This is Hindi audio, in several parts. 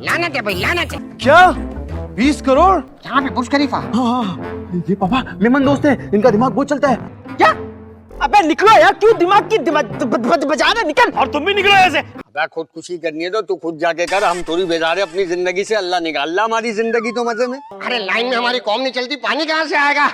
लानत है भाई, लानत है। क्या 20 करोड़? यहाँ पे बुर्ज खलीफा। हाँ, ये पापा मेमन दोस्त है, इनका दिमाग बहुत चलता है। क्या? अबे निकलो यार, क्यों दिमाग की बजा रहे? निकल। और तुम भी निकलो ऐसे। अबे खुदकुशी करनी है तो तू खुद जाके कर, हम थोड़ी बेजार है अपनी जिंदगी से। अल्लाह निकाल ला हमारी जिंदगी तो मजे में। अरे लाइन में हमारी कौम नहीं चलती, पानी कहाँ से आएगा?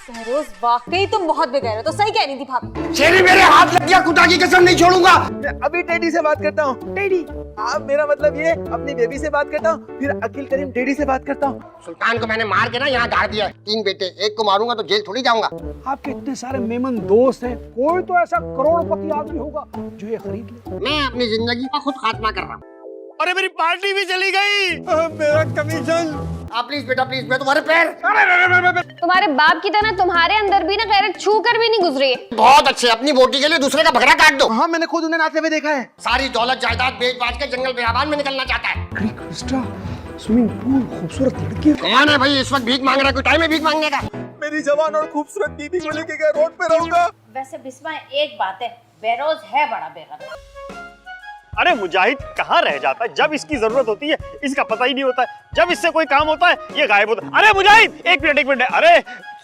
सहरोज वाकई तुम बहुत बेकार हो। तो सही कह रही थी भाभी। शेरी मेरे हाथ लग गया, खुदा की कसम नहीं छोड़ूंगा। मैं अभी डैडी से बात करता हूँ। डैडी, आप मेरा मतलब ये अपनी बेबी से बात करता हूँ, फिर अकील करीम डैडी से बात करता हूँ। सुल्तान को मैंने मार के ना यहाँ गाड़ दिया। 3 बेटे, एक को मारूंगा तो जेल थोड़ी जाऊंगा। आपके इतने सारे मेमन दोस्त हैं, कोई तो ऐसा करोड़पति आदमी होगा जो ये खरीद ले। मैं अपनी जिंदगी का खुद खात्मा कर रहा हूँ। अरे मेरी पार्टी भी चली गई। मेरा कमीशन। प्लीज बेटा प्लीज, मैं तुम्हारे पैर। तुम्हारे बाप की तरह तुम्हारे अंदर भी ना गैरत छू कर भी नहीं गुजरी है। बहुत अच्छे, अपनी बोटी के लिए दूसरे का भगड़ा काट दो। हाँ, मैंने खुद उन्हें नाचते हुए देखा है। सारी दौलत जायदाद बेच बाच के जंगल बेआबान में निकलना चाहता है। क्रीक विस्टा, स्विमिंग पूल, खूबसूरत लड़की। कौन है भाई इस वक्त भीख मांग रहा है? कोई टाइम है भीख मांगने का? मेरी जवान और खूबसूरत बीबी को लेके क्या रोड पे रहूंगा? वैसे बिस्मा एक बात है, बेरोज है बड़ा बेगम। अरे मुजाहिद कहाँ रह जाता है? जब इसकी जरूरत होती है इसका पता ही नहीं होता है, जब इससे कोई काम होता है ये गायब होता है। अरे मुजाहिद एक मिनट। अरे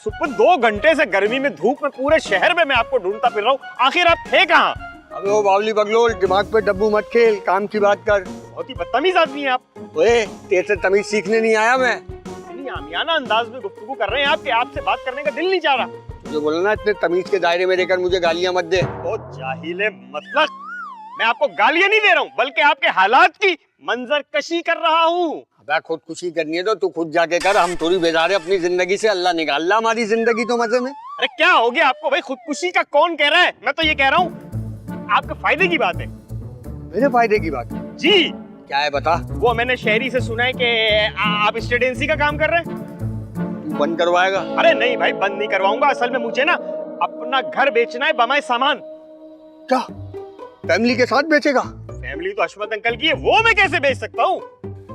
सुपर 2 घंटे से गर्मी में धूप में पूरे शहर में मैं आपको ढूंढता फिर रहा हूँ, आखिर आप थे कहाँ? अबे वो बावली बगलोल, दिमाग पे डब्बू मत खेल, काम की बात कर। बहुत ही बदतमीज आदमी है आप। ओए, तेरे से तमीज सीखने नहीं आया मैं। इतनी आमियाना अंदाज में गुफ्तगू कर रहे हैं आप कि आपसे बात करने का दिल नहीं चाह रहा। जो बोला ना, इतने तमीज के दायरे में रहकर मुझे गालियां मत दे। ओ जाहिले मतलब, मैं आपको गालियां नहीं दे रहा हूँ बल्कि आपके हालात की मंजर कशी कर रहा हूँ। अबे खुदकुशी करनी है तो तू खुद जाके कर, हम थोड़ी बेजार है अपनी जिंदगी से। अल्लाह निकाल ला हमारी जिंदगी तो मजे में। अरे क्या हो गया आपको भाई? खुदकुशी का कौन कह रहा है? मैं तो ये कह रहा हूँ आपके फायदे की बात है। मेरे फायदे की बात जी। क्या है बता। वो मैंने शहरी से सुना है कि आप स्टेट एजेंसी का काम कर रहे हैं। तू बंद करवाएगा? अरे नहीं भाई, बंद नहीं करवाऊंगा। असल में मुझे ना अपना घर बेचना है बमाए सामान। क्या फैमिली के साथ बेचेगा? फैमिली तो हशमत अंकल की है, वो मैं कैसे बेच सकता हूँ?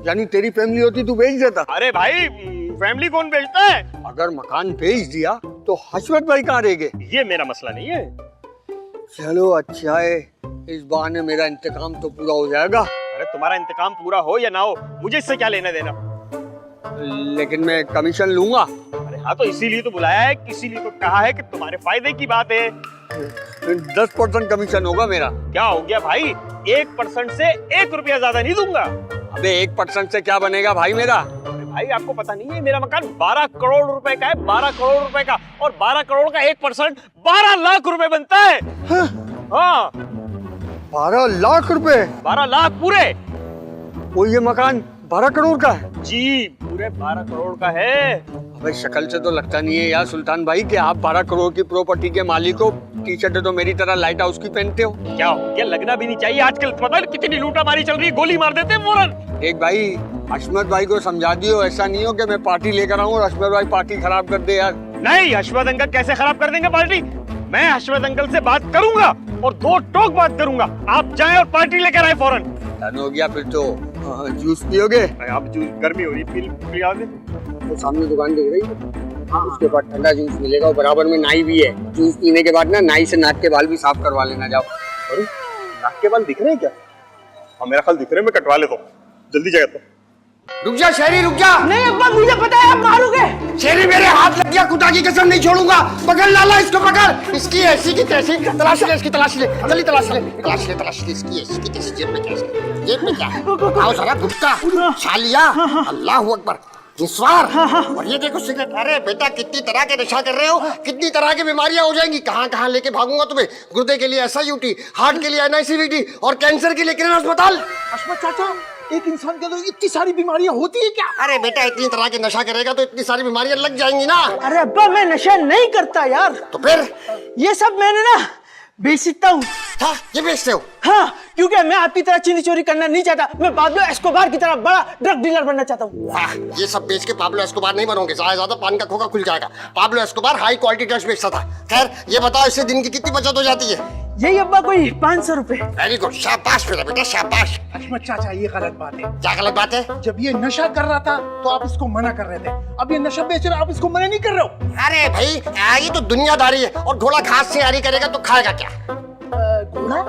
यानी तेरी फैमिली होती तू बेच देता? अरे भाई फैमिली कौन बेचता है? अगर मकान बेच दिया तो हशमत भाई कहाँ रहेंगे? ये मेरा मसला नहीं है। चलो अच्छा है, इस बहाने मेरा इंतकाम तो पूरा हो जाएगा। अरे तुम्हारा इंतकाम पूरा हो या ना हो, मुझे इससे क्या लेना देना। लेकिन मैं कमीशन लूंगा। अरे हाँ, तो इसीलिए तो बुलाया है, इसीलिए तो कहा है कि तुम्हारे फायदे की बात है। 10% कमीशन होगा मेरा। क्या हो गया भाई? 1% से 1 रुपया ज्यादा नहीं दूंगा। अबे 1% से क्या बनेगा भाई मेरा? अरे भाई आपको पता नहीं है, मेरा मकान 12 करोड़ रुपए का है। 12 करोड़ रुपए का, और 12 करोड़ का 1% 12 लाख रुपए बनता है। हाँ 12 लाख रुपए? 12 लाख पूरे। वो ये मकान 12 करोड़ का है? जी पूरे 12 करोड़ का है। अबे शक्ल से तो लगता नहीं है यार सुल्तान भाई कि आप 12 करोड़ की प्रॉपर्टी के मालिक हो। टी-शर्ट तो मेरी तरह लाइट हाउस की पहनते हो। क्या हो गया? लगना भी नहीं चाहिए। आजकल पता नहीं कितनी लूटा मारी चल रही है, गोली मार देते हैं फौरन। एक भाई हशमत भाई को समझा दियो, ऐसा नहीं हो कि मैं पार्टी लेकर आऊं और हशमत भाई पार्टी खराब कर दे यार। नहीं, हशमत अंकल कैसे खराब कर देंगे पार्टी? मैं हशमत अंकल से बात करूंगा और 2 टोक बात करूंगा। आप जाएं और पार्टी लेकर आए फौरन। डन हो गया फिर तो। जूस पियोगे? आप जूस, गर्मी हो रही है, पिला दे। तो सामने दुकान दिख रही है, उसके बाद ठंडा जूस मिलेगा और बराबर में नाई भी है। जूस पीने के बाद ना नाई से नाक के बाल भी साफ करवा लेना। जाओ। अरे नाक के बाल दिख रहे हैं क्या? हाँ मेरा ख्याल दिख रहे हैं, मैं कटवा लेता हूँ। जल्दी जाएगा तो। रुक जा शेरी, रुक जा। नहीं अब्बा, मुझे पता है आप मारोगे। शेरी मेरे हाथ लग गया, खुदा की कसम नहीं छोड़ूंगा। पकड़ लाला, इसको पकड़। इसकी ऐसी की तैसी तलाश ले, इसकी तलाश ले, जल्दी तलाश ले, तलाश ले, तलाश ले। इसकी ऐसी की तैसी जेब में क्या है? जेब में क्या है? आओ जरा गुप्ता छालिया। अल्लाह अकबर, निस्वार। और ये देखो सिगरेट। अरे बेटा कितनी तरह के नशा कर रहे हो, कितनी तरह की बीमारियां हो जाएंगी। कहाँ कहाँ लेके भागूंगा तुम्हें? गुर्दे के लिए SIUT, हार्ट के लिए NICVT और कैंसर के लिए किरण अस्पताल। अशमत चाचा, एक इंसान के अंदर इतनी सारी बीमारियां होती है क्या? अरे बेटा इतनी तरह के नशा करेगा तो इतनी सारी बीमारियां लग जाएंगी ना। अरे अब्बा, मैं नशा नहीं करता यार। तो फिर ये सब मैंने ना बेचता हूँ। हाँ, ये बेचते हो? हाँ, क्योंकि मैं आपकी तरह चीनी चोरी करना नहीं चाहता। मैं पाब्लो एस्कोबार की तरह बड़ा ड्रग डीलर बनना चाहता हूँ। वाह, ये सब बेच के पाब्लो एस्कोबार नहीं बनोगे। ज्यादा पान का खोखा खुल जाएगा। Pablo Escobar high quality drugs बेचता था। खैर ये बताओ, इससे दिन की कितनी बचत हो जाती है? यही अब्बा कोई 500 रुपए। वेरी गुड, शाबाश मेरा बेटा, शाबाश। अशमत चाचा, ये गलत बात है। क्या गलत बात है? जब ये नशा कर रहा था तो आप इसको मना कर रहे थे, अब ये नशा बेच रहे, आप इसको मना नहीं कर रहे हो। अरे भाई ये तो दुनियादारी है, और घोड़ा घास से यारी करेगा तो खाएगा क्या? घोड़ा?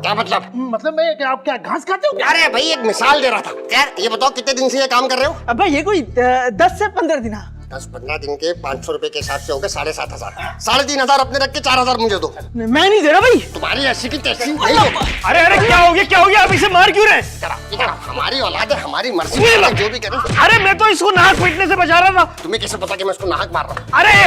क्या मतलब मैं क्या आप क्या घास खाते हो क्या? अरे भाई एक मिसाल दे रहा था। खैर ये बताओ कितने दिन से ये काम कर रहे हो? अब भाई ये कोई 10 से 15 दिन। 10-15 दिन के 500 रुपए के हिसाब से हो गए 7,500। 3,500 अपने रख के 4,000 मुझे दो। मैं नहीं दे रहा भाई। तुम्हारी ऐसी की तैसी नहीं है। अरे अरे क्या हो गया आप इसे मार क्यों रहे? इधर हमारी औलाद है, हमारी मर्जी है, जो भी करें। अरे मैं तो इसको नाक पीटने से बचा रहा था। तुम्हें कैसे पता कि मैं इसको नाहक मार रहा हूँ?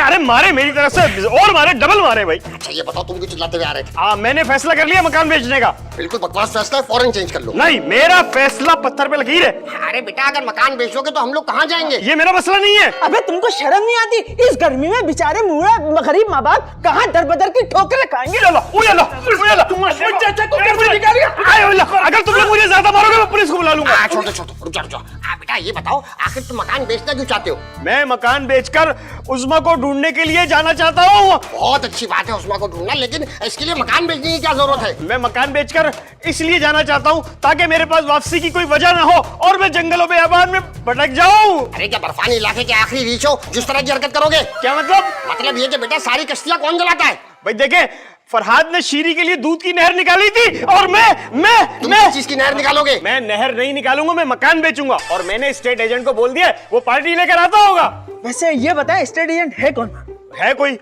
अरे मारे मेरी तरफ से और मारे, डबल मारे भाई। अच्छा ये बताओ तुम क्यों चिल्लाते हुए आ रहे थे? मैंने फैसला कर लिया मकान बेचने का। बिल्कुल बकवास फैसला है, फौरन चेंज कर लो। नहीं, मेरा फैसला पत्थर पे लकीर है। अरे बेटा अगर मकान बेचोगे तो हम लोग कहाँ जाएंगे? ये मेरा मसला नहीं है। अबे तुमको शर्म नहीं आती? इस गर्मी में बेचारे मूढ़ा गरीब माँ बाप कहाँ दर बदर की ठोकरें खाएंगे? अगर तुम लोग मुझे ज्यादा मारोगे मैं पुलिस को बुला लूंगा। छोड़ो रुक जाओ। बेटा ये बताओ आखिर तुम मकान बेचना क्यों चाहते हो? मैं मकान बेचकर उस्मा को ढूंढने के लिए जाना चाहता हूँ। बहुत अच्छी बात है उस्मा को ढूंढना, लेकिन इसके लिए मकान बेचने की क्या जरूरत है? मैं मकान बेचकर इसलिए जाना चाहता हूँ ताकि मेरे पास वापसी की कोई वजह ना हो और मैं जंगलों में आबाद में भटक जाऊँ। अरे क्या बर्फानी इलाके के आखिरी रीच हो जिस तरह की हरकत करोगे? क्या मतलब ये कि बेटा सारी कश्तियां कौन जलाता है? भाई देखे, फरहाद ने शीरी के लिए दूध की नहर निकाली थी और तुम मैं किस चीज की नहर निकालोगे? मैं नहर नहीं निकालूंगा, मैं मकान बेचूंगा। और मैंने स्टेट एजेंट को बोल दिया है, वो पार्टी लेकर आता होगा। वैसे ये बताएं स्टेट एजेंट है कौन? है कोई?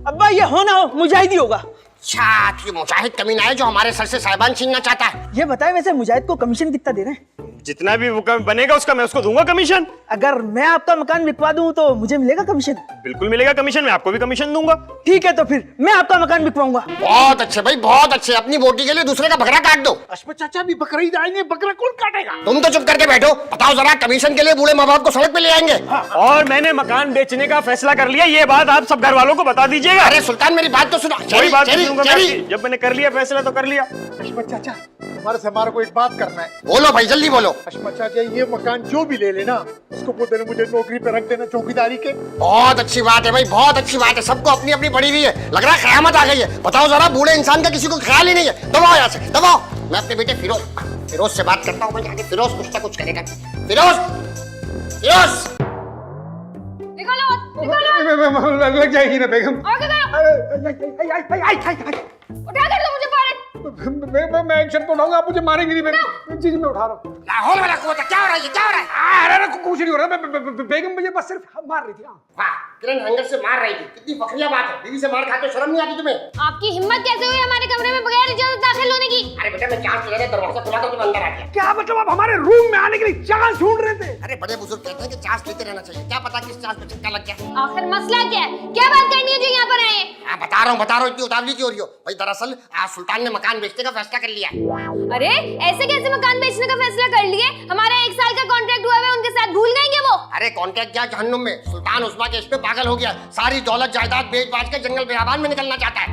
अब्बा ये हो ना हो मुजाहिद ही होगा। अच्छा ये मुजाहिद कमीना है जो हमारे सर से साहिबान छीनना चाहता है। ये बताएं वैसे मुजाहिद को कमीशन कितना दे रहे हैं? जितना भी वो बनेगा उसका मैं उसको दूंगा कमीशन। अगर मैं आपका मकान बिकवा दूं तो मुझे मिलेगा कमीशन? बिल्कुल मिलेगा कमीशन, मैं आपको भी कमीशन दूंगा। ठीक है तो फिर मैं आपका मकान बिकवाऊंगा। बहुत अच्छे भाई बहुत अच्छे। अपनी बोटी के लिए दूसरे का बकरा काट दो। अशफाक चाचा भी बकरीद आएंगे, बकरा कौन काटेगा? तुम तो चुप करके बैठो। बताओ जरा कमीशन के लिए बूढ़े माँ बाप को सड़क पे ले आएंगे? और मैंने मकान बेचने का फैसला कर लिया, ये बात आप सब घर वालों को बता दीजिएगा। अरे सुल्तान मेरी बात तो सुनो। कोई बात नहीं सुनूंगा मैं, जब मैंने कर लिया फैसला तो कर लिया। अशफाक चाचा तुम्हारे से हमारे को एक बात करना है। बोलो भाई जल्दी बोलो। अशफाक चाचा ये मकान जो भी ले लेना उसको बोल देना मुझे नौकरी पे रख देना चौकीदारी के। बहुत अच्छी बात है भाई बहुत अच्छी बात है। सबको अपनी अपनी पड़ी हुई है, लग रहा है कयामत आ गई है। बताओ जरा बूढ़े इंसान का किसी को ख्याल ही नहीं है। दबाओ यहाँ से दबाओ। मैं अपने बेटे फिरोज से बात करता हूँ। मैं जाके फिरोज कुछ ना कुछ करेगा। फिरोज निकालो लग जाएगी ना बेगम। उठा कर दो मुझे फौरन। मैं एक्शन तो उठाऊंगा, आप मुझे मारेंगे नहीं। जी मैं उठा रहा हूँ। लाहौल वाला कुत्ता क्या हो रहा है? क्या हो रहा है? अरे कुछ नहीं हो रहा। बेगम मुझे बस सिर्फ मार रही थी। वाह किरण हंगर से मार रही थी, कितनी बखरिया बात है। बीवी से मार खाते शर्म नहीं आती तुम्हें? आपकी हिम्मत कैसे हुई हमारे कमरे में बगैर इजाजत दाखिल होने की? अरे बेटा मैं चांस ले रहा था, दरवाजा खुला था तुम अंदर आ गया। क्या मतलब आप हमारे रूम में आने के लिए चांस ढूंढ रहे थे? अरे बड़े बुजुर्ग कहते हैं कि चांस लेते रहना चाहिए। क्या पता किस चांस पे छक्का लग गया। आखिर मसला क्या है? क्या बात करनी है जो यहाँ पर आए हैं? बता रहा हूँ इतनी उतावली क्यों हो रही हो? भाई दरअसल आज सुल्तान ने मकान बेचने का फैसला कर लिया है। अरे ऐसे कैसे मकान बेचने का फैसला कर लिए? हमारा 1 साल का कॉन्ट्रैक्ट हुआ है, उनके साथ भूल गएंगे वो? अरे कॉन्ट्रैक्ट क्या जहन्नुम में। सुल्तान उस्मा के इस पे पागल हो गया। सारी दौलत जायदाद बेच बाच के जंगल बेआबान में निकलना चाहता है।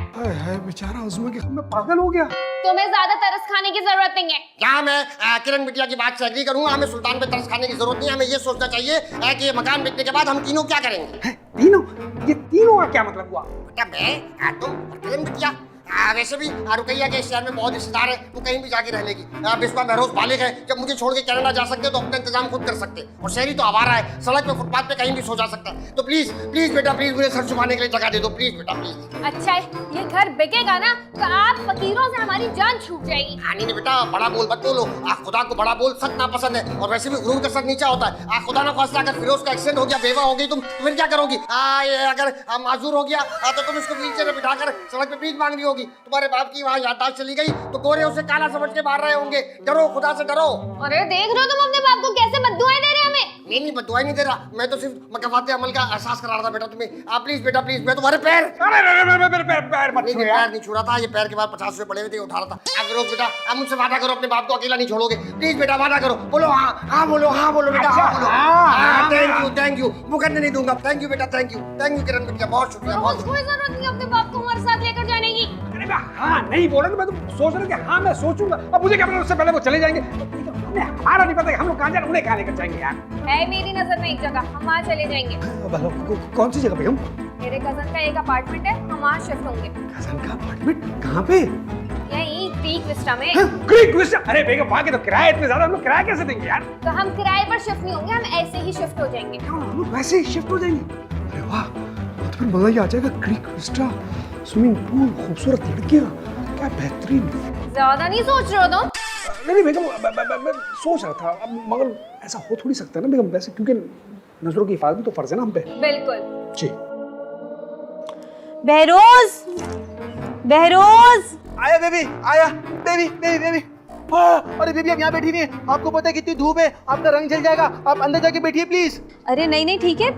बेचारा उस्मा के में पागल हो गया। तुम्हें ज्यादा तरस खाने की जरूरत नहीं है। यहाँ मैं किरण बिटिया की बात से एग्री करूंगा। हमें सुल्तान पे तरस खाने की जरूरत नहीं है। हमें ये सोचना चाहिए कि ये मकान बेचने के बाद हम तीनों क्या करेंगे। तीनों? ये तीनों का क्या मतलब हुआ? बेटा मैं तुम और किरण बिटिया वैसे भी रुकैया के शहर में बहुत रिश्तेदार है, तू कहीं भी जाके रह लेगी। बिस्वा बहरोज बालिग है, जब मुझे छोड़ के कनाडा जा सकते तो अपना इंतजाम खुद कर सकते। और शहरी तो आवारा है, सड़क पे फुटपाथ पे कहीं भी सो जा सकता है। तो प्लीज प्लीज बेटा प्लीज मुझे सर छुपाने के लिए जगह दे दो प्लीज बेटा प्लीज। अच्छा ये घर बिकेगा ना तो आप फकीरों से हमारी जान छूट जाएगी। नहीं बेटा बड़ा बोल मत बोलो। खुदा को बड़ा बोल सच नापसंद है। और वैसे भी गुरूर का सर नीचा होता है। खुदा ना खास्ता अगर फिरोज का एक्सीडेंट हो गया, बेवा हो गई, तुम फिर क्या करोगी? अगर माजूर हो गया तो तुम इसको व्हीलचेयर में बिठाकर सड़क पे भीख मांग रही होगी। तुम्हारे बाप की वहाँ याददाश्त चली गई तो गोरे उसे काला समझ के मार रहे होंगे। डरो खुदा से डरो। अरे देख रहे हो तुम अपने बाप को कैसे बद्दुआएं दे रहे हैं हमें? नहीं बदुआई नहीं दे रहा, मैं तो सिर्फ मकवाते अमल का एहसास करा रहा था बेटा तुम्हें। प्लीज बेटा प्लीज, मैं तुम्हारे पैर मेरे पैर मत छुओ यार। पैर नहीं छू रहा था। ये पैर के बाद 50 रुपए पड़े हुए थे, उठा रहा था। अब रोज बेटा अब मुझसे वादा करो अपने बाप को अकेला नहीं छोड़ोगे। प्लीज बेटा वादा करो। बोलो हाँ बोलो बेटा हाँ बोलो। थैंक यू मुकदमे नहीं दूंगा। थैंक यू बेटा थैंक यू किरण बिटिया बहुत शुक्रिया। रोज कोई जरूरत नहीं अपने बाप को हमारे साथ लेकर जाने की। अरे हाँ नहीं बोला तो मैं तो सोच रहा कि हाँ मैं सोचूंगा। अब मुझे क्या पता उससे पहले वो चले जाएंगे। हमारा नहीं पता हम लोग कहाँ जाए, उन्हें कहाँ लेकर जाएंगे यार। है मेरी नजर में एक जगह, हम वहाँ चले जाएंगे। कौन सी जगह पे? हम मेरे कजन का एक अपार्टमेंट है, हम वहाँ शिफ्ट होंगे। कजन का अपार्टमेंट कहाँ पे? यही क्रीक विस्टा में। Creek Vista? अरे बेगम वहाँ के तो किराए इतने ज्यादा, हम लोग किराया कैसे देंगे यार? तो हम किराए पर शिफ्ट नहीं होंगे, हम ऐसे ही शिफ्ट हो जाएंगे। हम लोग वैसे ही शिफ्ट हो जाएंगे? अरे वाह तो फिर मजा ही आ जाएगा। क्रीक विस्टा, स्विमिंग पूल, खूबसूरत लड़कियाँ, क्या बेहतरीन। ज्यादा नहीं सोच रहे हो तुम? नहीं बेगम, मैं सोच रहा था, अब मगर ऐसा हो थोड़ी सकता है ना बेगम, वैसे क्योंकि नजरों की हिफाजत भी तो फर्ज है ना हम पे। बिल्कुल। जी। बहरोज, बहरोज। आया बेबी, आया बेबी बेबी बेबी। हाँ, अरे बेबी आप यहाँ बैठी नहीं है, आपको पता है कितनी धूप है, आपका रंग जल जाएगा, आप अंदर जाके बैठिए प्लीज। अरे नहीं नहीं ठीक है,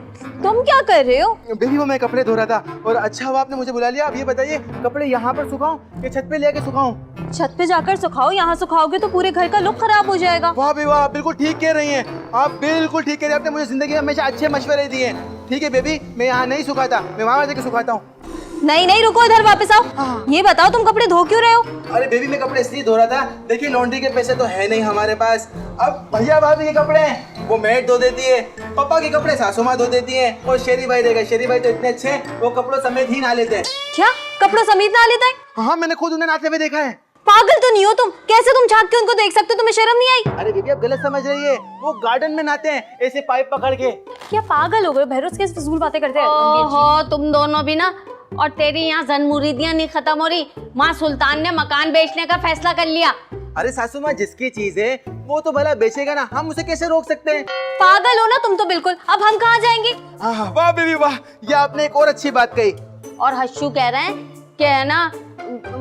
तुम क्या कर रहे हो? बेबी वो मैं कपड़े धो रहा था और अच्छा हुआ आपने मुझे बुला लिया। अब ये बताइए कपड़े यहाँ पर सुखाऊं या छत पे लेके सुखाऊं? छत पे जाकर सुखाओ, यहाँ सुखाओगे तो पूरे घर का लुक खराब हो जाएगा। वाह बेबी वाह, बिल्कुल ठीक कह रही हैं आप, बिल्कुल ठीक कह रही हैं। आपने मुझे जिंदगी में हमेशा अच्छे मशवरे दिए हैं। ठीक है बेबी, मैं यहाँ नहीं सुखाता, मैं वहाँ जाके सुखाता हूँ। नहीं नहीं रुको, इधर वापस आओ। ये बताओ तुम कपड़े धो क्यों रहे हो? अरे बेबी मैं कपड़े इसलिए धो रहा था, देखिए लॉन्ड्री के पैसे तो है नहीं हमारे पास। अब भैया भाभी के कपड़े हैं वो मेड धो देती है, पापा के कपड़े सासू माँ धो देती है, और शेरी भाई रहेगा, शेरी भाई तो इतने अच्छे हैं वो कपड़ों समेत ही नहा लेते हैं। क्या कपड़ों समेत नहा लेता है? हाँ मैंने खुद उन्हें नहाते हुए देखा है। पागल तो नहीं हो तुम? कैसे तुम झांक के उनको देख सकते हो? तुम्हें शर्म नहीं आई? अरे बेबी आप गलत समझ रही है, वो गार्डन में नहाते हैं ऐसे पाइप पकड़ के। क्या पागल हो गए बहरोज? कैसे फिजूल बातें करते हैं? ओहो तुम दोनों भी ना, और तेरी यहाँ जन मुरीदियाँ नहीं खत्म हो रही। माँ सुल्तान ने मकान बेचने का फैसला कर लिया। अरे सासू माँ जिसकी चीज है वो तो भला बेचेगा ना, हम उसे कैसे रोक सकते हैं? पागल हो ना तुम तो बिल्कुल। अब हम कहाँ जाएंगे? वाह बेबी वाह, ये आपने एक और अच्छी बात कही। और हर्षू कह रहे हैं कि है ना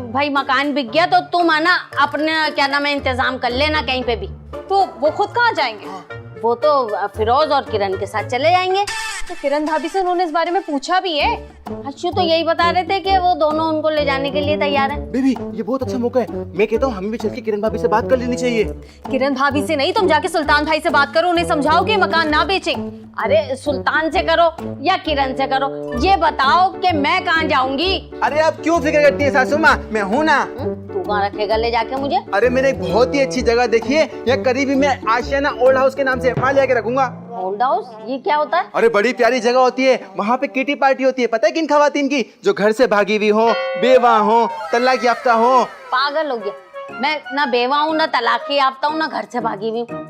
भाई मकान बिक गया तो तुम है ना अपने क्या नाम है इंतजाम कर लेना कहीं पे भी। तो वो खुद कहाँ जाएंगे? वो तो फिरोज और किरण के साथ चले जाएंगे। तो किरण भाभी से उन्होंने इस बारे में पूछा भी है? हर्षू तो यही बता रहे थे कि वो दोनों उनको ले जाने के लिए तैयार हैं। बेबी ये बहुत अच्छा मौका है, मैं कहता हूँ हमें भी चल के किरण भाभी से बात कर लेनी चाहिए। किरण भाभी से नहीं, तुम जाके सुल्तान भाई से बात करो, उन्हें समझाओ कि मकान ना बेचे। अरे सुल्तान से करो या किरण से करो, ये बताओ कि मैं कहाँ जाऊंगी? अरे आप क्यों फिक्र करती है सासू माँ, मैं हूँ ना। तू कहाँ रखेगा ले जाके मुझे? अरे मैंने एक बहुत ही अच्छी जगह देखी है, यहाँ करीबी में आशियाना ओल्ड हाउस के नाम से, वहाँ लेके रखूंगा। ओल्ड हाउस ये क्या होता है? अरे बड़ी प्यारी जगह होती है, वहाँ पे किटी पार्टी होती है। पता है किन खवातीन की? जो घर से भागी हुई हो, बेवा हो, तलाक याफ्ता हो। पागल हो गया, मैं ना बेवा हूँ, ना तलाक याफ्ता हूँ, ना घर से भागी हुई हूँ।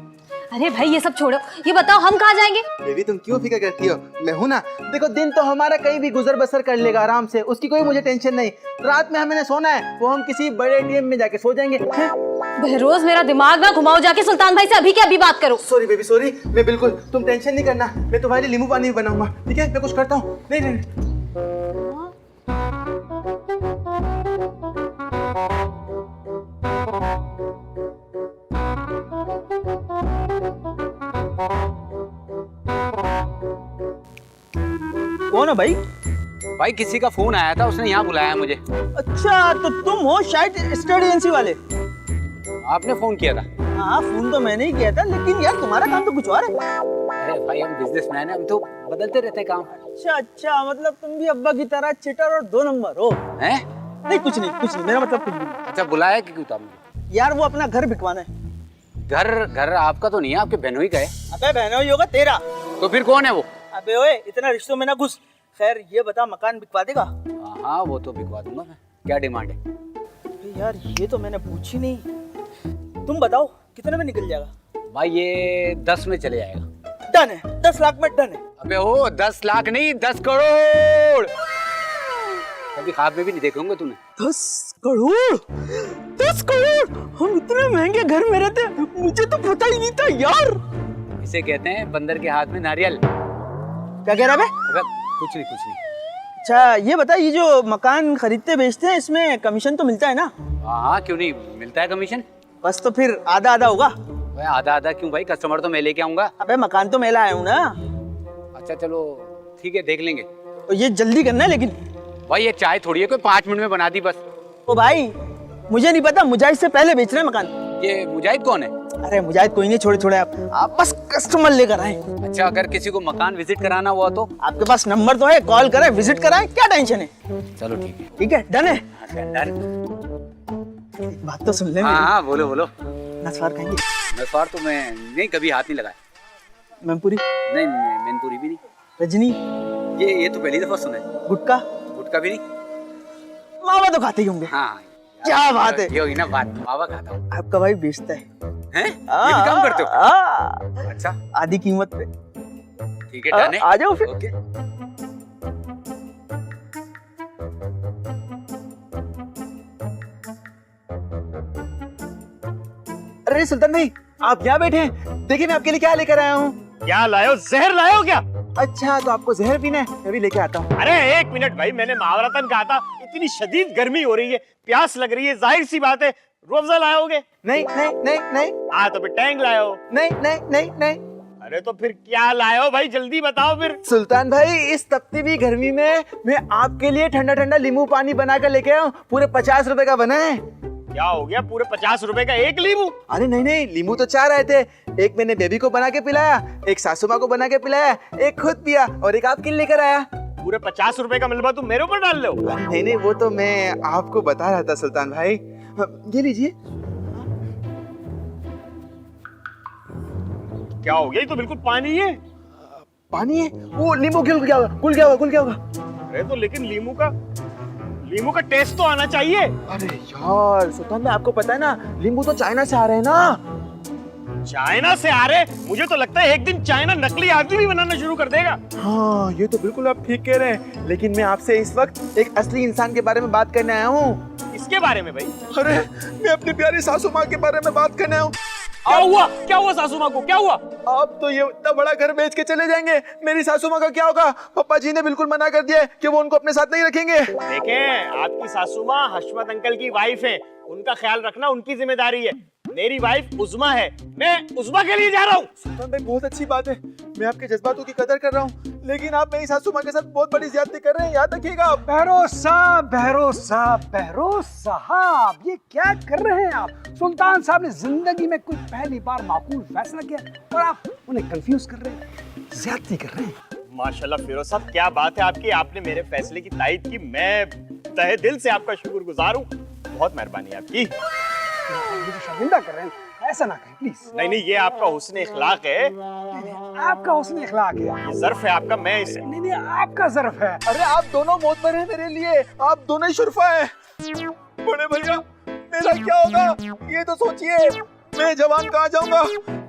अरे भाई ये सब छोड़ो, ये बताओ हम कहाँ जाएंगे? बेबी तुम क्यों फिक्र करती हो, मैं हूं ना। देखो दिन तो हमारा कहीं भी गुजर बसर कर लेगा आराम से, उसकी कोई मुझे टेंशन नहीं। रात में हमें सोना है वो हम किसी बड़े एटीएम में जाके सो जाएंगे। बहरोज मेरा दिमाग ना घुमाओ, जाके सुल्तान भाई से अभी के अभी बात करो। सॉरी बेबी सॉरी, मैं बिल्कुल, तुम टेंशन नहीं करना, मैं तुम्हारे लिए नींबू पानी भी बनाऊंगा। ठीक है मैं कुछ करता हूँ। नहीं नहीं कौन है भाई? भाई किसी का फोन आया था, उसने यहाँ बुलाया मुझे। अच्छा तो तुम हो शायद स्टडी एजेंसी वाले। आपने फोन किया था? हाँ फोन तो मैंने ही किया था, लेकिन यार तुम्हारा काम तो कुछ और है। अरे भाई हम बिजनेसमैन हैं, हम तो बदलते रहते हैं काम। अच्छा अच्छा, मतलब तुम भी अब्बा की तरह चिटर और 2 नंबर हो? हैं? नहीं कुछ नहीं, मेरा मतलब कुछ नहीं। अच्छा बुलाया क्यों था मुझे? यार वो अपना घर बिकवाना है। घर आपका तो नहीं है, आपके बहनोई का है। अबे बहनों ही होगा तेरा। तो फिर कौन है वो? अबे ओए इतना रिश्तों में ना घुस। खैर ये बता मकान बिकवा देगा? हाँ वो तो बिकवा दूंगा मैं। क्या डिमांड है? अबे यार ये तो मैंने पूछी नहीं। तुम बताओ कितने में निकल जाएगा? भाई ये 10 में चले जाएगा। डन है, 10 लाख में डन है। अबे हो 10 लाख नहीं 10 करोड़। कभी ख्वाब में भी नहीं देखे होंगे तूने। 10 करोड़? 10 करोड़? हम इतने महंगे घर में रहते, मुझे तो पता ही नहीं था यार। इसे कहते हैं बंदर के हाथ में नारियल। क्या कह रहा है? अबे कुछ नहीं कुछ नहीं। अच्छा ये बता, ये जो मकान खरीदते बेचते हैं इसमें कमीशन तो मिलता है ना? हाँ क्यों नहीं मिलता है कमीशन। बस तो फिर आधा आधा होगा। भाई आधा आधा क्यों भाई, कस्टमर तो मैं लेके आऊंगा। अबे मकान तो मैं लाया हूँ ना। अच्छा चलो ठीक है देख लेंगे। तो ये जल्दी करना है लेकिन। भाई ये चाय थोड़ी है कोई 5 मिनट में बना दी बस। ओ भाई मुझे नहीं पता, मुजाहिद से पहले बेचना है मकान। ये मुजाहिद कौन है? अरे मुजाहिद कोई नहीं, छोड़े छोड़े आप बस कस्टमर लेकर आए। अच्छा अगर किसी को मकान विजिट कराना हुआ तो? आपके पास नंबर तो है, कॉल करें विजिट कराएं, क्या टेंशन है? चलो ठीक है। ठीक है डन है। डन। बात तो सुन ले हाँ हाँ बोलो बोलो। नसवार खाएंगे? नसवार तो मैं नहीं कभी हाथ नहीं लगाया। मैनपुरी? नहीं मैनपुरी भी नहीं। रजनी? ये तो पहली दफा सुना है। गुटका? गुटका भी नहीं। मावा तो खाते ही होंगे। हाँ क्या बात है। ये होगी ना बात, मावा खाता हूँ। आपका भाई बेचता है? हैं? ये भी काम करते हो? अच्छा आधी कीमत पे। ठीक है डन है। आ जाओ फिर। ओके। अरे सुल्तान भाई, आप यहाँ बैठे हैं। देखिए मैं आपके लिए क्या लेकर आया हूँ। क्या लायो, जहर लायो क्या? अच्छा, तो आपको जहर पीना है, मैं भी लेके आता हूँ। अरे एक मिनट भाई, मैंने महावरतन कहा था, इतनी शदीद गर्मी हो रही है, प्यास लग रही है, जाहिर सी बात है रूह अफ़ज़ा लाओगे? नहीं नहीं नहीं नहीं। हाँ तो फिर टैंक लाओ। नहीं नहीं नहीं नहीं। अरे तो फिर क्या लाओ भाई, जल्दी बताओ फिर। सुल्तान भाई, इस तपती हुई गर्मी में मैं आपके लिए ठंडा ठंडा नींबू पानी बना कर लेके आया हूँ। पूरे 50 रुपए का बना है। क्या हो गया, पूरे 50 रुपए का एक नींबू? अरे नहीं नहीं, नींबू तो 4 आए थे। एक मैंने बेबी को बना के पिलाया, एक सासू माँ को बना के पिलाया, एक खुद पिया और एक आपके लिए लेकर आया। पूरे 50 रुपए का मलबा तुम मेरे ऊपर डाल लो? नहीं नहीं, वो तो मैं आपको बता रहा था सुल्तान भाई। ये लीजिए। क्या हो गया, ये तो बिल्कुल पानी है। पानी है? वो नींबू घुल गया होगा, घुल गया होगा, घुल गया होगा। अरे तो लेकिन नींबू का टेस्ट तो आना चाहिए। अरे यार सुल्तान भाई, आपको पता है ना, नींबू तो चाइना से आ रहे हैं ना। चाइना से आ रहे? मुझे तो लगता है एक दिन चाइना नकली आदमी भी बनाना शुरू कर देगा। हाँ, ये तो बिल्कुल आप ठीक कह रहे हैं, लेकिन मैं आपसे इस वक्त एक असली इंसान के बारे में बात करने आया हूँ। इसके बारे में भाई? अरे मैं अपनी प्यारी सासू माँ के बारे में बात करने आया हूँ। क्या हुआ सासू माँ को, क्या हुआ? आप तो ये इतना बड़ा घर बेच के चले जाएंगे, मेरी सासू माँ का क्या होगा? पापा जी ने बिल्कुल मना कर दिया है कि वो उनको अपने साथ नहीं रखेंगे। देखें, आपकी सासू माँ हशमत अंकल की वाइफ है, उनका ख्याल रखना उनकी जिम्मेदारी है। मेरी वाइफ उज़्मा है, मैं उज़्मा के लिए जा रहा हूँ। सुल्तान भाई, बहुत अच्छी बात है, मैं आपके जज्बातों की कदर कर रहा हूँ, लेकिन आप मेरी सासू माँ के साथ बहुत बड़ी ज्यादती कर रहे हैं, याद रखिएगा आप। बहरो साहब, ये क्या कर रहे हैं आप? सुल्तान साहब ने जिंदगी में कोई पहली बार माकूल फैसला किया और आप उन्हें कंफ्यूज कर रहे हैं, ज्यादती कर रहे हैं। माशाल्लाह फिरोज साहब, क्या बात है आपकी, आपने मेरे फैसले की तायद की। मैं तहे दिल से आपका शुक्रगुजार हूँ, बहुत मेहरबानी आपकी। मुझे शर्मिंदा कर रहे हैं, ऐसा ना करें प्लीज। नहीं, ये आपका हुस्न इखलाक है। आपका हुस्न इखलाक है, ये ज़र्फ है आपका, मैं इसे। नहीं आपका ज़र्फ है। अरे आप दोनों मोतबर हैं मेरे लिए, आप दोनों ही शुरफा हैं। बड़े भैया, मेरा क्या होगा ये तो सोचिए। मैं जवान कहाँ जाऊंगा?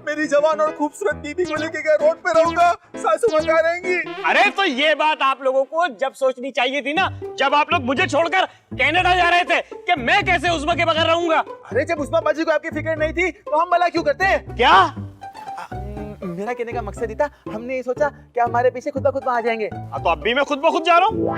मेरी जवान और खूबसूरत बीबी को लेके क्या रोड पे रहूंगा? सासू माँ कहाँ रहेंगी? अरे तो ये बात आप लोगों को जब सोचनी चाहिए थी ना, जब आप लोग मुझे छोड़कर कनाडा जा रहे थे कि मैं कैसे उज़्मा के बगैर रहूंगा। अरे जब उस्मा बाजी को आपकी फिक्र नहीं थी तो हम भला क्यों करते हैं? क्या? मेरा कहने का मकसद ही था, हमने ये सोचा कि हमारे पीछे खुद ब खुद वहां जाएंगे। तो अब भी मैं खुद ब खुद जा रहा हूँ।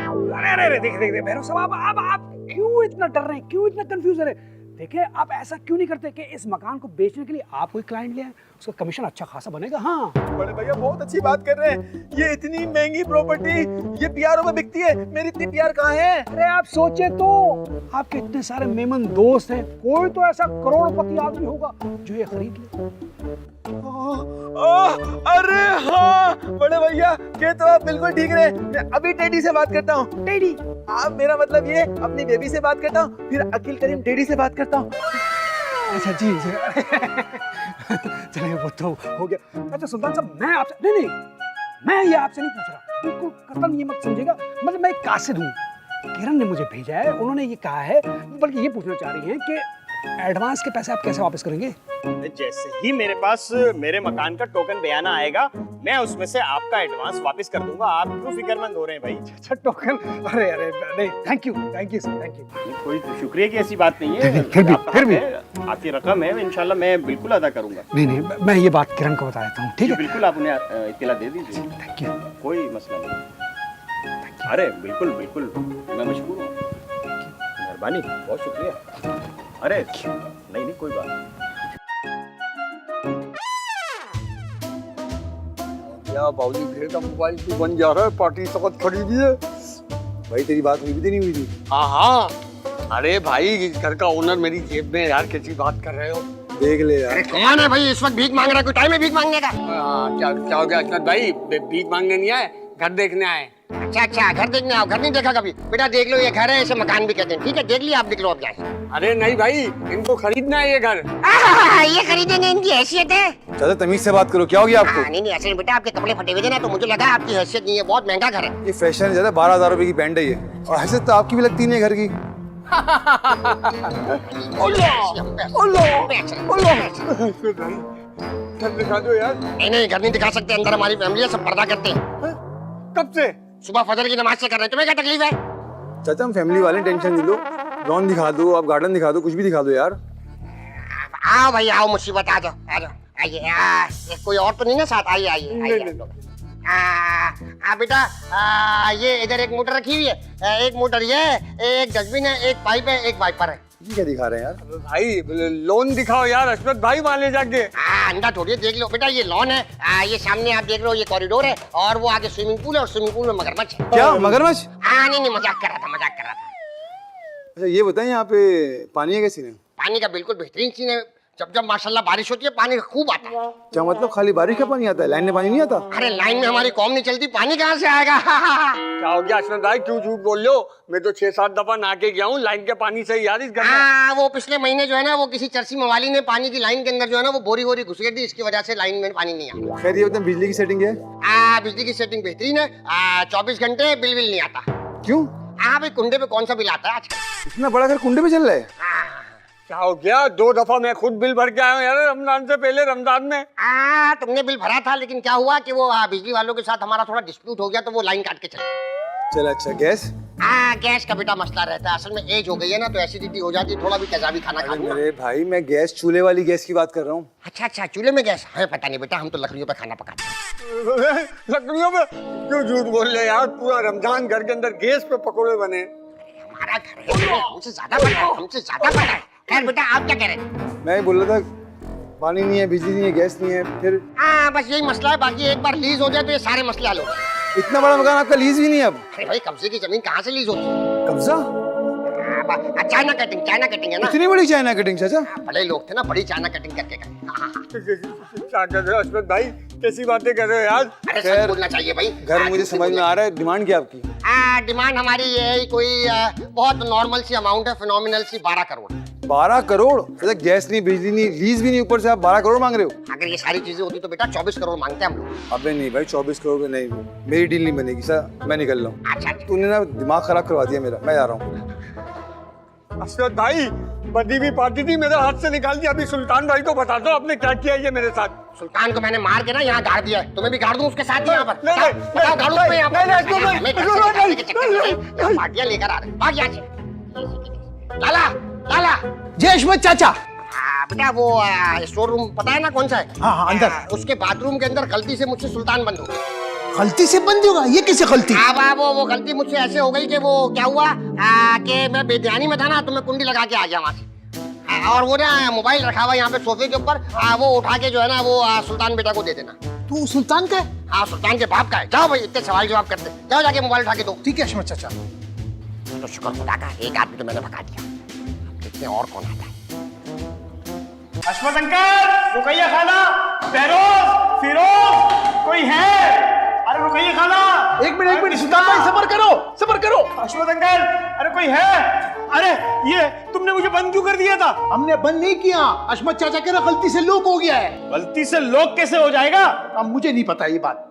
अरे देख भैरव साहब, आप क्यों इतना डर रहे हैं, क्यों इतना कंफ्यूज है? देखिए, आप ऐसा क्यों नहीं करते कि इस मकान को बेचने के लिए आप कोई क्लाइंट ले आए, उसका कमीशन अच्छा खासा बनेगा। हाँ बड़े भैया, बहुत अच्छी बात कर रहे हैं। ये इतनी महंगी प्रॉपर्टी ये पीआरओ में बिकती है, मेरी इतनी पीआर कहाँ है? अरे आप सोचे तो, आपके इतने सारे मेमन दोस्त हैं, कोई तो ऐसा करोड़पति आदमी होगा जो ये खरीद ले। अरे हाँ बड़े भैया, ये तो आप बिल्कुल ठीक रहे। मैं अभी टेडी से बात करता हूँ। टेडी? आप, मेरा मतलब ये, अपनी बेबी से बात करता हूँ, फिर अकील करीम टेडी से बात करता हूँ। अच्छा जी चलिए, वो तो हो गया। अच्छा सुल्तान साहब, मैं आपसे नहीं, मैं ये आपसे नहीं पूछ रहा, बिल्कुल कतई ये मत समझेगा, मतलब मैं एक कासिद हूँ, किरण ने मुझे भेजा है, उन्होंने ये कहा है, बल्कि ये पूछना चाह रही हैं कि एडवांस के पैसे आप कैसे वापस करेंगे? जैसे ही मेरे पास मेरे मकान का टोकन बयाना आएगा, मैं उसमें से आपका एडवांस वापस कर दूंगा। आप क्यों फिक्रमंद हो रहे हैं भाई? अच्छा टोकन? अरे नहीं, thank you sir, thank you. कोई शुक्रिया की ऐसी बात नहीं है। फिर भी आपकी रकम है, इंशाल्लाह मैं बिल्कुल अदा करूंगा। नहीं, मैं ये बात किरण को बता देता हूँ, ठीक है? बिल्कुल, आप उन्हें इत्तला दे दीजिए। Thank you. कोई मसला नहीं। अरे बिल्कुल, मैं मशहूर हूँ। मेहरबानी, बहुत शुक्रिया। अरे नहीं, कोई बात नहीं। क्या बाबूजी, फिर का मोबाइल भी बन जा रहा है, पार्टी तक खरीदी है। भाई तेरी बात हुई भी नहीं हुई थी? हाँ, अरे भाई घर का ओनर मेरी जेब में, यार कैसी बात कर रहे हो? देख ले यार। अरे कौन है भाई इस वक्त भीख मांग रहा है? कोई टाइम है भीख मांगने का? क्या हो गया अशरफ भाई? भीख मांगने नहीं आए, घर देखने आए। अच्छा, घर देखने आओ। घर नहीं देखा कभी? बेटा देख लो, ये घर है, इसे मकान भी कहते हैं। ठीक है, देख लिया, आप निकलो अब यहाँ से। अरे नहीं भाई, इनको खरीदना है ये घर। ये खरीदेंगे, इनकी हैसियत है। चाचा तमीज से बात करो, क्या हो गया आपको? नहीं, असल में बेटा आपके कपड़े फटे हुए थे ना, तो मुझे लगा आपकी हैसियत नहीं है, बहुत महंगा घर है। ये फैशन है ज्यादा, 12,000 रुपए की पैंट है ये, और हैसियत तो आपकी भी लगती नहीं है घर की। घर दिखा दो यार। नहीं, घर नहीं दिखा सकते, अंदर हमारी फैमिली है, सब पर्दा करते हैं। कब से? सुबह फजर की नमाज से कर रहे हैं। तुम्हें क्या तकलीफ है? चाचा हम फैमिली वाले, टेंशन नहीं लो। लॉन दिखा दो, आप गार्डन दिखा दो, कुछ भी दिखा दो यार। आओ भाई आओ, मुसीबत आ जाओ आ जाओ, आइए। कोई और तो नहीं ना साथ? आइए आइए आइए। बेटा ये इधर एक मोटर रखी हुई है, एक मोटर ये, एक डस्टबिन है, एक पाइप है, एक वाइपर है। ये क्या दिखा रहे हैं यार? भाई लोन दिखाओ यार अशमत भाई वहाँ ले जाके। अंडा थोड़ी है, देख लो बेटा ये लॉन है, ये सामने आप देख रहे हो ये कॉरिडोर है, और वो आगे स्विमिंग पूल है, और स्विमिंग पूल में मगरमच्छ है। क्या मगरमच्छ? नहीं मजाक कर रहा था, मजाक कर रहा था। अच्छा ये बताएं यहाँ पे पानी है कैसी? पानी का बिल्कुल बेहतरीन सीन है, जब जब माशाल्लाह बारिश होती है पानी खूब आता है। क्या मतलब खाली बारिश का पानी आता है, लाइन में पानी नहीं आता? अरे लाइन में हमारी कौम नहीं चलती, पानी कहाँ से आएगा? क्या हो गया अशमत भाई, क्यों झूठ बोल रहे हो? मैं तो 6-7 दफा नहा के गया हूँ, लाइन के पानी से यार इस घर में। वो पिछले महीने जो है ना, वो किसी चरसी मवाली ने पानी की लाइन के अंदर जो है ना वो बोरी बोरी घुस गई थी, इसकी वजह से लाइन में पानी नहीं आया। खैर ये बताएं बिजली की सेटिंग है? बिजली की सेटिंग बेहतरीन है, 24 घंटे बिल नहीं आता। क्यों? भाई कुंडे पे कौन सा बिल आता है आजकल? इतना बड़ा घर कुंडे पे चल रहा है? क्या हो गया, 2 दफा मैं खुद बिल भर के आया हूँ यार रमजान से पहले, रमजान में। तुमने बिल भरा था, लेकिन क्या हुआ कि वो बिजली वालों के साथ हमारा थोड़ा डिस्प्यूट हो गया, तो वो लाइन काट के चले। चल अच्छा गैस? गैस का बेटा मसला रहता है, असल में एज हो गई है ना, तो एसिडिटी हो जाती है, थोड़ा भी तेजाबी खाना खा लूंगा। अरे भाई मैं गैस चूल्हे वाली गैस की बात कर रहा हूँ। अच्छा चूल्हे में गैस है? पता नहीं बेटा, हम तो लकड़ियों पे खाना पकाते हैं। लकड़ियों पे क्यों झूठ बोल रहे यार, पूरा रमजान घर के अंदर गैस पे पकौड़े बने। हमारा घर है, हमसे ज्यादा बड़ा है, हमसे ज्यादा बड़ा है। खैर बेटा आप क्या कह रहे थे? मैं बोल रहा था पानी नहीं है, बिजली नहीं है, गैस नहीं है, फिर बस यही मसला है, बाकी एक बार लीज हो जाए तो ये सारे मसले हल हो गए। इतना बड़ा मकान आपका लीज भी नहीं है अब? अरे भाई कब्जे की जमीन कहाँ से लीज होती है? कब्जा? चाइना कटिंग है ना। इतनी बड़ी चाइना कटिंग चाचा? बड़े लोग थे ना, बड़ी चाइना कटिंग करके गए। क्या कर रहे हो अशमत भाई, कैसी बातें कर रहे हो यार? अरे सच बोलना चाहिए भाई। घर मुझे समझ में आ रहा है, डिमांड क्या आपकी? डिमांड हमारी ये है, कोई बहुत नॉर्मल सी अमाउंट है, फिनोमिनल सी 12 करोड़। 12 करोड़? अच्छा गैस नहीं, बिजली नहीं, लीज भी नहीं, ऊपर से आप 12 करोड़ मांग रहे हो? अगर ये सारी चीजें होती तो बेटा 24 करोड़ मांगते हम लोग। अबे नहीं भाई 24 करोड़ में नहीं, मेरी डील नहीं बनेगी सर, मैं निकल रहा हूँ। अच्छा तूने ना दिमाग खराब करवा दिया मेरा, मैं जा रहा हूँ। अशरफ भाई बदी हुई पार्टी थी, मेरे हाथ से निकाल दिया। अभी सुल्तान भाई को बता दो आपने क्या किया ये मेरे साथ। सुल्तान को मैंने मार के ना यहाँ गाड़ दिया है, तुम्हें भी गाड़ दूं उसके साथ ही यहाँ पर? नहीं, बताओ गाड़ू तुम्हें यहाँ नहीं, पार्टियां लेकर आ रहे, भाग यहाँ से। लाला लाला जय अशमत चाचा। बेटा वो स्टोर रूम पता है ना कौन सा है? हाँ अंदर। उसके बाथरूम के अंदर गलती से मुझसे सुल्तान बंद हो गया। गलती से बंद होगा? ये कैसे गलती? वो गलती मुझसे ऐसे हो गई कि वो क्या हुआ कि मैं बेध्यानी में था ना, तो मैं कुंडी लगा के आ गया वहाँ से, और वो ना मोबाइल रखा हुआ यहाँ पे सोफे के ऊपर, वो उठा के जो है ना वो सुल्तान बेटा को दे देना। तू सुल्तान का है? हाँ सुल्तान के बाप का है। जाओ भाई इतने सवाल जवाब करते, जाओ जाके मोबाइल उठा के दो। ठीक है अशमत चाचा। तो शुक्र खुदा का, एक आदमी तो मैंने भगा दिया, देखते हैं और कौन आता है। अशमत अंकल, रुकैया खाना, फेरोज, फिरोज, कोई है? अरे रुकैया खाना। एक मिनट सुल्तान भाई, सब्र करो। अशमत अंकल, अरे कोई है? अरे ये तुमने मुझे बंद क्यों कर दिया था? हमने बंद नहीं किया, अशमत चाचा कह रहा गलती से लॉक हो गया है। गलती से लॉक कैसे हो जाएगा? अब मुझे नहीं पता ये बात।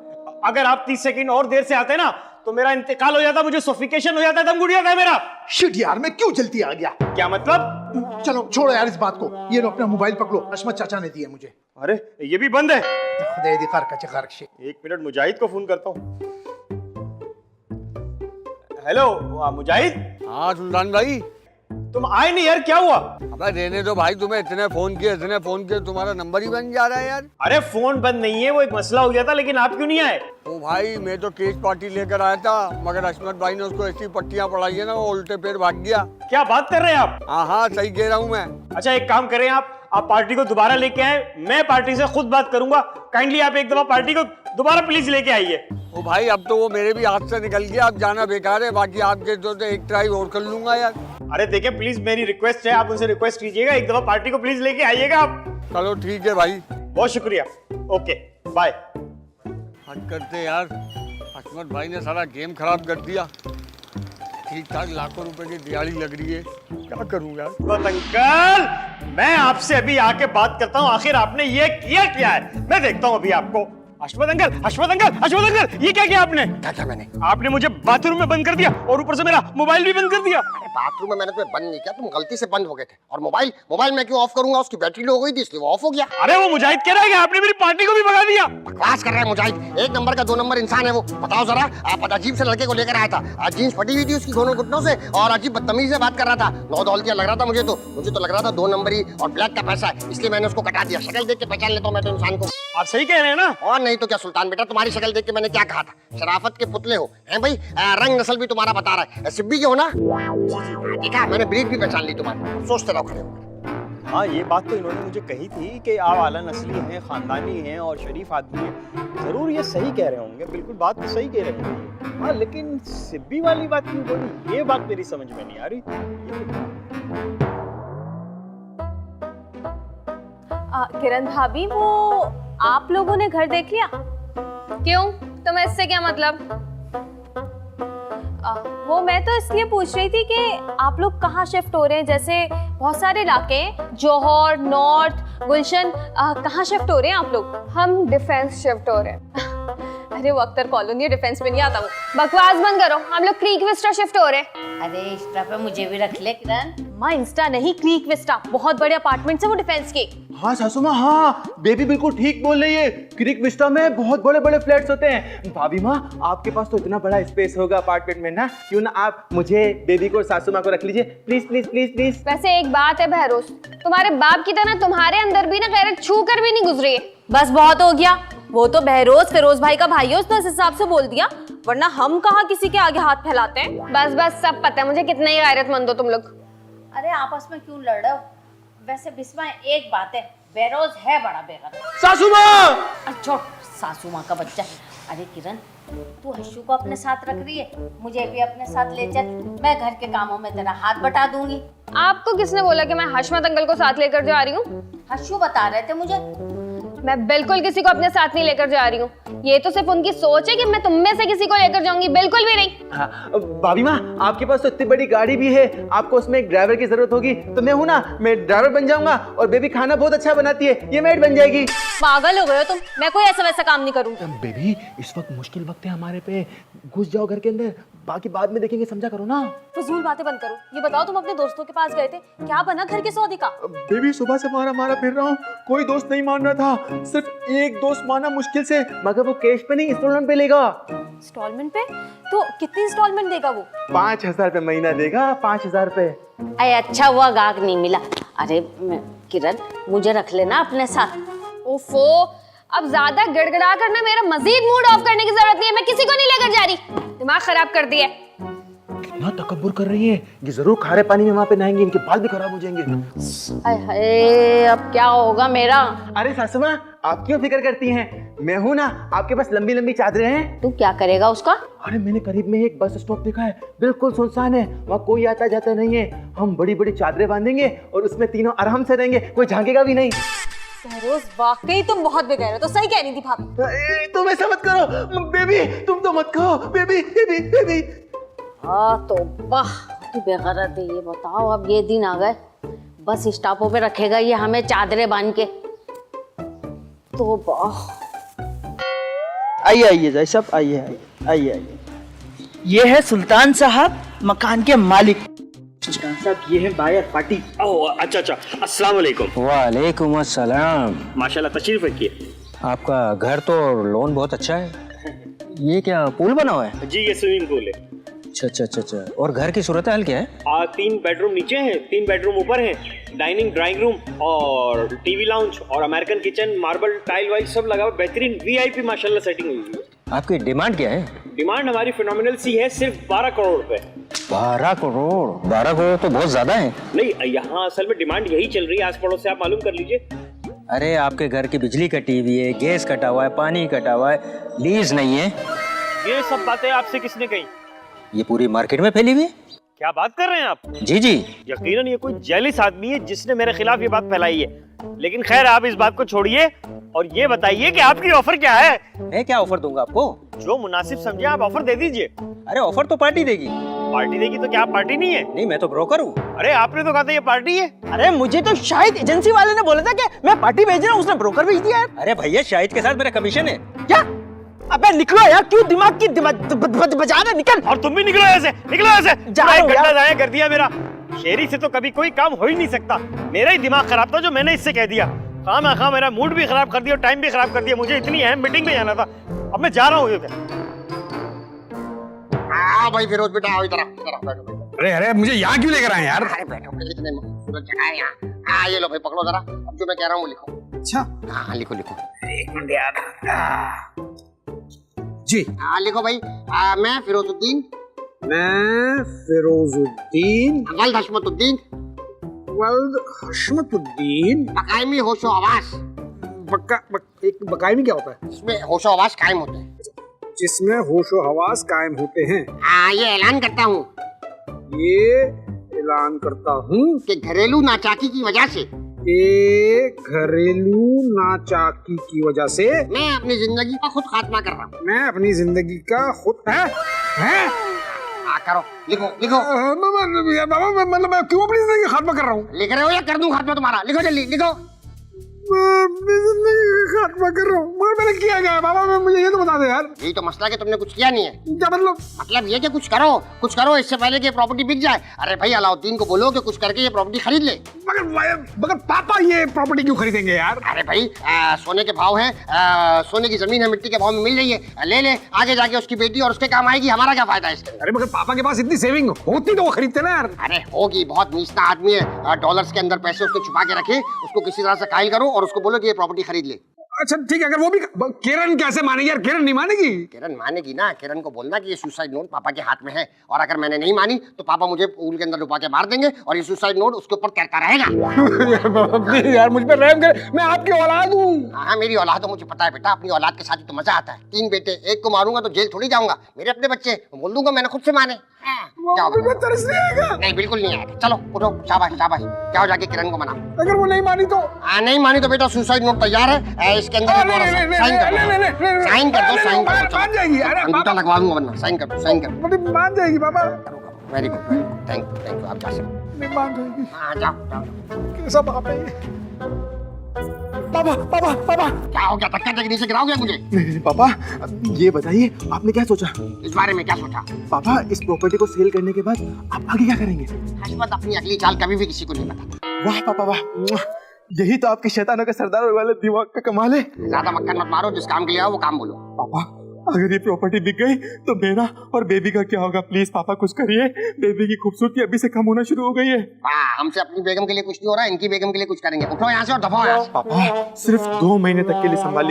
अगर आप 30 सेकंड और देर से आते ना तो मेरा इंतकाल हो जाता, मुझे सोफिकेशन हो जाता, दम घुट जाता है मेरा। शिट यार, मैं क्यों जल्दी आ गया? क्या मतलब? चलो छोड़ो यार इस बात को, ये लो अपना मोबाइल पकड़ो, अशमत चाचा ने दिया मुझे। अरे ये भी बंद है। खुदा दी खार का। एक मिनट मुजाहिद को फोन करता हूँ। हेलो मुजाहिद। हाँ सुल्तान भाई। तुम आए नहीं यार, क्या हुआ? अबे रहने दो भाई, तुम्हें इतने फोन किए, तुम्हारा नंबर ही बन जा रहा है यार। अरे फोन बंद नहीं है, वो एक मसला हो गया था, लेकिन आप क्यों नहीं आए? ओ भाई मैं तो केक पार्टी लेकर आया था, मगर अशमत भाई ने उसको ऐसी पट्टियां पढ़ाई है ना, वो उल्टे पैर भाग गया। क्या बात कर रहे हैं आप? हाँ सही कह रहा हूँ मैं। अच्छा एक काम करें, आप पार्टी को दोबारा लेके आए, मैं पार्टी से खुद बात करूंगा। काइंडली आप एक दफा पार्टी को दोबारा प्लीज लेके आइए। ओ भाई अब तो वो मेरे भी हाथ से निकल गया, अब जाना बेकार है, बाकी आपके तो एक ट्राई और कर लूंगा यार। अरे देखिए प्लीज मेरी रिक्वेस्ट है, आप उनसे रिक्वेस्ट कीजिएगा, एक दफा पार्टी को प्लीज लेके आइएगा आप। चलो ठीक है भाई, बहुत शुक्रिया, ओके बाय। हट करते यार, अशमत भाई ने सारा गेम खराब कर दिया। ठीक ठाक लाखों रुपए की दिहाड़ी लग रही है, क्या करूँ यार। अंकल मैं आपसे अभी आके बात करता हूँ, आखिर आपने ये किया क्या है, मैं देखता हूँ अभी आपको। हशमत अंकल, ये क्या किया आपने? क्या क्या मैंने? आपने मुझे बाथरूम में बंद कर दिया और ऊपर से मेरा मोबाइल भी बंद कर दिया। अरे बाथरूम में मैंने तुम्हें बंद नहीं किया, तुम गलती से बंद हो गए थे। और मोबाइल मैं क्यों ऑफ करूंगा? उसकी बैटरी लो हो गई थी इसलिए वो ऑफ हो गया। अरे वो मुजाहिद कह रहा है कि आपने मेरी पार्टी को भी भगा दिया। बकवास कर रहा है मुजाहिद, 1 नंबर का 2 नंबर इंसान है वो। बताओ जरा, आप अजीब से लड़के को लेकर आया था, जीन्स फटी हुई थी उसकी दोनों घुटनों से और अजीब बदतमीजी से बात कर रहा था। 9 दौलतिया लग रहा था मुझे तो लग रहा था 2 नंबरी और ब्लैक का पैसा है, इसलिए मैंने उसको कटा दिया। शक्ल देख के पहचान लेता हूं मैं तो इंसान को। आप सही कह रहे हैं ना? और नहीं तो क्या सुल्तान बेटा, तुम्हारी शक्ल देख के मैंने क्या कहा था? शराफत के पुतले हो हैं भाई। रंग नस्ल भी तुम्हारा बता रहा है, सिब्बी के हो ना? देखा, मैंने ब्रीड भी पहचान ली तुम्हारी। सोचते रहो खड़े हो। हाँ, ये बात तो इन्होंने मुझे कही थी कि आप आला नस्ली हैं, खानदानी हैं और शरीफ आदमी हैं। जरूर ये सही कह रहे होंगे, बिल्कुल बात तो सही कह रहे होंगे। हाँ, लेकिन सिब्बी वाली बात क्यों बोली, ये बात मेरी समझ में नहीं आ रही। किरण भाभी, वो आप लोगों ने घर देख लिया? क्यों, तुम्हें इससे क्या मतलब? वो मैं तो इसलिए पूछ रही थी कि आप लोग कहाँ शिफ्ट हो रहे हैं। जैसे बहुत सारे इलाके हैं, जौहर, नॉर्थ, गुलशन, कहाँ शिफ्ट हो रहे हैं आप लोग? हम डिफेंस शिफ्ट हो रहे हैं। अरे वो अख्तर कॉलोनी है, डिफेंस में नहीं आता वो। बकवास बंद करो, हम लोग क्रीक विस्टा शिफ्ट हो रहे हैं। अरे इंस्टा पे मुझे भी रख ले किरण। माँ, इंस्टा नहीं, क्रीक विस्टा। बहुत बड़े अपार्टमेंट्स है वो डिफेंस के। हाँ सासू माँ, हाँ बेबी बिल्कुल ठीक बोल रही है। क्रिक विस्टा में बहुत बड़े बड़े फ्लैट्स होते हैं। भाभी माँ, आपके पास तो इतना बड़ा स्पेस होगा अपार्टमेंट में ना, क्यों ना आप मुझे, बेबी को और सासू माँ को रख लीजिए, प्लीज प्लीज प्लीज प्लीज। वैसे एक बात है बहरोज, तुम्हारे बाप की तरह तुम्हारे अंदर भी ना गैरत छू कर भी नहीं गुजरी है। बस बहुत हो गया। वो तो बहरोज फिरोज भाई का भाई है, उसने इस हिसाब से बोल दिया, वरना हम कहाँ किसी के आगे हाथ फैलाते हैं। बस सब पता है मुझे, कितने ही गैरतमंद हो तुम लोग। अरे आपस में क्यों लड़ रहे हो? वैसे बिस्मा, एक बात है, बेरोज है बड़ा बेगैरत। सासू माँ! अच्छा, सासू माँ का बच्चा। अरे किरण, तू हशू को अपने साथ रख रही है, मुझे भी अपने साथ ले चल, मैं घर के कामों में तेरा हाथ बटा दूंगी। आपको किसने बोला कि मैं हशमत अंकल को साथ लेकर जा रही हूँ? हशू बता रहे थे मुझे। मैं बिल्कुल किसी को अपने साथ नहीं लेकर जा रही हूँ। ये तो सिर्फ उनकी सोच है कि मैं तुम में से किसी को लेकर जाऊंगी, बिल्कुल भी नहीं। हाँ, भाभी माँ, आपके पास तो इतनी बड़ी गाड़ी भी है, आपको उसमें एक ड्राइवर की जरूरत होगी तो मैं हूँ ना, मैं ड्राइवर बन जाऊंगा। और बेबी खाना बहुत अच्छा बनाती है, ये मेड बन जाएगी। पागल हो गए हो तुम, मैं कोई ऐसा वैसा काम नहीं करूंगी। बेबी, इस वक्त मुश्किल वक्त है हमारे पे, घुस जाओ घर के अंदर, बाकी बाद में देखेंगे, समझा करो ना। फजूल बातें बंद करो। ये बताओ, तुम अपने दोस्तों के पास गए थे, क्या बना घर के सौदे का? बेबी, सुबह से मारा फिर रहा हूँ, कोई दोस्त नहीं मान रहा था, सिर्फ एक दोस्त माना मुश्किल से, मगर वो कैश पे नहीं, इंस्टॉलमेंट पे लेगा। इंस्टॉलमेंट पे? तो कितनी इंस्टॉलमेंट देगा वो? 5000 रुपए महीना देगा, 5000 रुपए। अरे अच्छा हुआ गाहक नहीं मिला। अरे किरण, मुझे रख लेना अपने साथ। ओफो, अब ज्यादा गड़गड़ा करना, मेरा मजीद मूड ऑफ करने की जरूरत नहीं है। मैं किसी को नहीं लेकर जा रही, दिमाग खराब कर दिया। कितना तकब्बुर कर रही है, ये जरूर खारे पानी में वहाँ पे नहाएंगे, इनके बाल भी खराब हो जाएंगे। अरे अब क्या होगा मेरा? अरे सासू माँ, आप क्यों फिक्र करती हैं, मैं हूँ ना, आपके पास लंबी लंबी चादरें हैं। तू क्या करेगा उसका? अरे मैंने करीब में एक बस स्टॉप देखा है, बिल्कुल सुनसान है, वहाँ कोई आता जाता नहीं है। हम बड़ी बड़ी चादरें बांधेंगे और उसमें तीनों आराम से रहेंगे, कोई झांकेगा भी नहीं। बहरोज, वाकई तुम बहुत बेगैर हो। तो सही कह रही थी भाभी। तुम ऐसा मत करो बेबी, तुम तो मत कहो बेबी बेबी बेबी। हाँ तो वाह, तू बेगैरत है। ये बताओ, अब ये दिन आ गए, बस स्टॉपों पे रखेगा ये हमें चादरें बांध के। तो वाह, आइए जय साहब, आइए। ये है सुल्तान साहब, मकान के मालिक। सुल्तान साहब, ये है बायर पार्टी। ओह अच्छा, अस्सलाम वालेकुम। वालेकुम अस्सलाम। माशाल्लाह, तशरीफ रखिए। आपका घर तो लोन बहुत अच्छा है। ये क्या पूल बना हुआ है? जी, ये स्विमिंग पूल है। अच्छा। और घर की सूरत हाल क्या है? 3 बेडरूम नीचे हैं, 3 बेडरूम ऊपर हैं, डाइनिंग, ड्राइंग रूम और टीवी लाउंज और American kitchen, marble tile while सब लगा हुआ, बेहतरीन वीआईपी माशाल्लाह सेटिंग हुई है। आपकी डिमांड क्या है? डिमांड हमारी फिनोमिनल सी है, सिर्फ 12 करोड़ रुपए। 12 करोड़? 12 करोड़ तो बहुत ज्यादा है। नहीं, यहाँ असल में डिमांड यही चल रही है, आस पड़ोस से आप मालूम कर लीजिए। अरे आपके घर की बिजली कटी हुई है, गैस कटा हुआ है, पानी कटा हुआ है, लीज नहीं है। ये सब बातें आपसे किसने कही? ये पूरी मार्केट में फैली हुई है। क्या बात कर रहे हैं आप? जी। यकीनन ये कोई जेलिस आदमी है जिसने मेरे खिलाफ ये बात फैलाई है। लेकिन खैर, आप इस बात को छोड़िए और ये बताइए कि आपकी ऑफर क्या है? मैं क्या ऑफर दूंगा आपको? जो मुनासिब समझे आप ऑफर दे दीजिए। अरे ऑफर तो पार्टी देगी। पार्टी देगी तो क्या पार्टी नहीं है? नहीं, मैं तो ब्रोकर हूँ। अरे आपने तो कहा था ये पार्टी है। अरे मुझे तो शायद एजेंसी वाले ने बोला था कि मैं पार्टी भेज रहा हूँ, उसने ब्रोकर भेज दिया यार। अरे भैया, शाहिद के साथ मेरा कमीशन है। क्या? अबे निकलो यार, क्यों दिमाग की बजा रहे? निकल। और तुम भी निकलो ऐसे, निकलो ऐसे। जा रहा हूँ घंटा यार। जाया कर दिया मेरा। शेरी से तो कभी कोई काम हो ही नहीं सकता। मेरा ही दिमाग खराब था जो मैंने इससे कह दिया। खामा मेरा मूड भी खराब कर दिया और टाइम भी खराब कर दिया। मुझे इतनी अहम मीटिंग में जाना था। अब मैं जा रहा हूँ। हाँ भाई फिरोज बेटा आओ इधर बैठो। अरे मुझे यहाँ क्यों लेकर आए यार? अरे बैठो, इतने खूबसूरत जगह है यहाँ। हाँ ये लो भाई, पकड़ो जरा। अब जो मैं कह रहा हूँ वो लिखो। अच्छा हाँ लिखो लिखो। एक मिनट यार। जी हाँ लिखो भाई। मैं फिरोजुद्दीन वल्द हशमतुद्दीन बकायमी होशो आवास। एक बकायमी क्या होता है? इसमें होशो आवास कायम होते हैं। जिसमें होशो हवास कायम होते हैं। हाँ ये ऐलान करता हूँ कि घरेलू नाचाकी की वजह से मैं अपनी जिंदगी का खुद खात्मा कर रहा हूँ। मैं अपनी जिंदगी का खुद हैं? हाँ करो, लिखो लिखो। मतलब मैं क्यों अपनी जिंदगी का खात्मा कर रहा हूँ? लिख रहे हो या कर दूं खात्मा तुम्हारा? लिखो जल्दी लिखो। अपनी जिंदगी का खात्मा कर रहा हूँ। मगर मैंने किया क्या है बाबा? मुझे ये तो बता दो यार। यही तो मसला कि तुमने कुछ किया नहीं है। क्या मतलब? मतलब ये कि कुछ करो इससे पहले कि प्रॉपर्टी बिक जाए। अरे भाई अलाउद्दीन को बोलो कि कुछ करके ये प्रॉपर्टी खरीद ले। मगर पापा ये प्रॉपर्टी क्यों खरीदेंगे यार? अरे भाई सोने के भाव है, सोने की जमीन है, मिट्टी के भाव में मिल रही है। ले ले, आगे जाके उसकी बेटी और उसके काम आएगी। हमारा क्या फायदा है इसके? अरे मगर पापा के पास इतनी सेविंग होती तो वो खरीदते ना यार। अरे होगी, बहुत नीचता आदमी है। डॉलर्स के अंदर पैसे उसको छुपा के रखे, उसको किसी तरह से कायल करो और उसको बोलो कि ये प्रॉपर्टी खरीद ले। अच्छा ठीक है, अगर वो भी किरण कैसे मानेगी यार? किरण नहीं मानेगी। किरण मानेगी ना। किरण को बोलना कि ये सुसाइड नोट पापा के हाथ में है, और अगर मैंने नहीं मानी तो पापा मुझे पूल के अंदर डुबा के मार देंगे और ये सुसाइड नोट उसके ऊपर तैरता रहेगा। यार मुझ पर रहम कर, मैं आपकी औलाद हूँ। हाँ मेरी औलाद है, मुझे पता है बेटा। अपनी औलाद के साथ ही तो मजा आता है। 3 बेटे, एक को मारूंगा तो जेल थोड़ी जाऊंगा। मेरे अपने बच्चे, बोल दूंगा मैंने खुद से माने। जाओ। तरस नहीं आएगा? नहीं बिल्कुल नहीं आएगा। चलो उठो, शाबाश शाबाश। जाओ जाके किरण को मनाओ। अगर वो नहीं मानी तो? नहीं मानी तो बेटा सुसाइड नोट तैयार है। इसके अंदर साइन कर दो। मान जाएगी। अंगूठा लगवा दूंगा वरना। साइन कर दो। मान जाएगी पापा। Very good, thank you. आप जा सकते। नहीं मान जाएगी। हाँ जाओ। कैसा बाप है ये? पापा क्या हो गया? धक्का देके नीचे गिराओगे मुझे? नहीं पापा, ये बताइए आपने क्या सोचा? इस बारे में क्या सोचा? पापा इस प्रॉपर्टी को सेल करने के बाद आप आगे क्या करेंगे? हशमत अपनी अगली चाल कभी भी किसी को नहीं बताता। वाह पापा वाह, यही तो आपके शैतानों के सरदार वाले दिमाग का कमाल है। ज्यादा मक्खन मत मारो। जिस काम के लिए आओ वो काम बोलो। पापा अगर ये प्रॉपर्टी बिक गई तो मेरा और बेबी का क्या होगा? प्लीज पापा कुछ करिए। बेबी की खूबसूरती अभी से कम होना शुरू हो गई है। हमसे अपनी बेगम के लिए कुछ नहीं हो रहा, इनकी बेगम के लिए कुछ करेंगे। उठो यहाँ से और दफाओ यहाँ से। पापा सिर्फ 2 महीने तक के लिए संभाल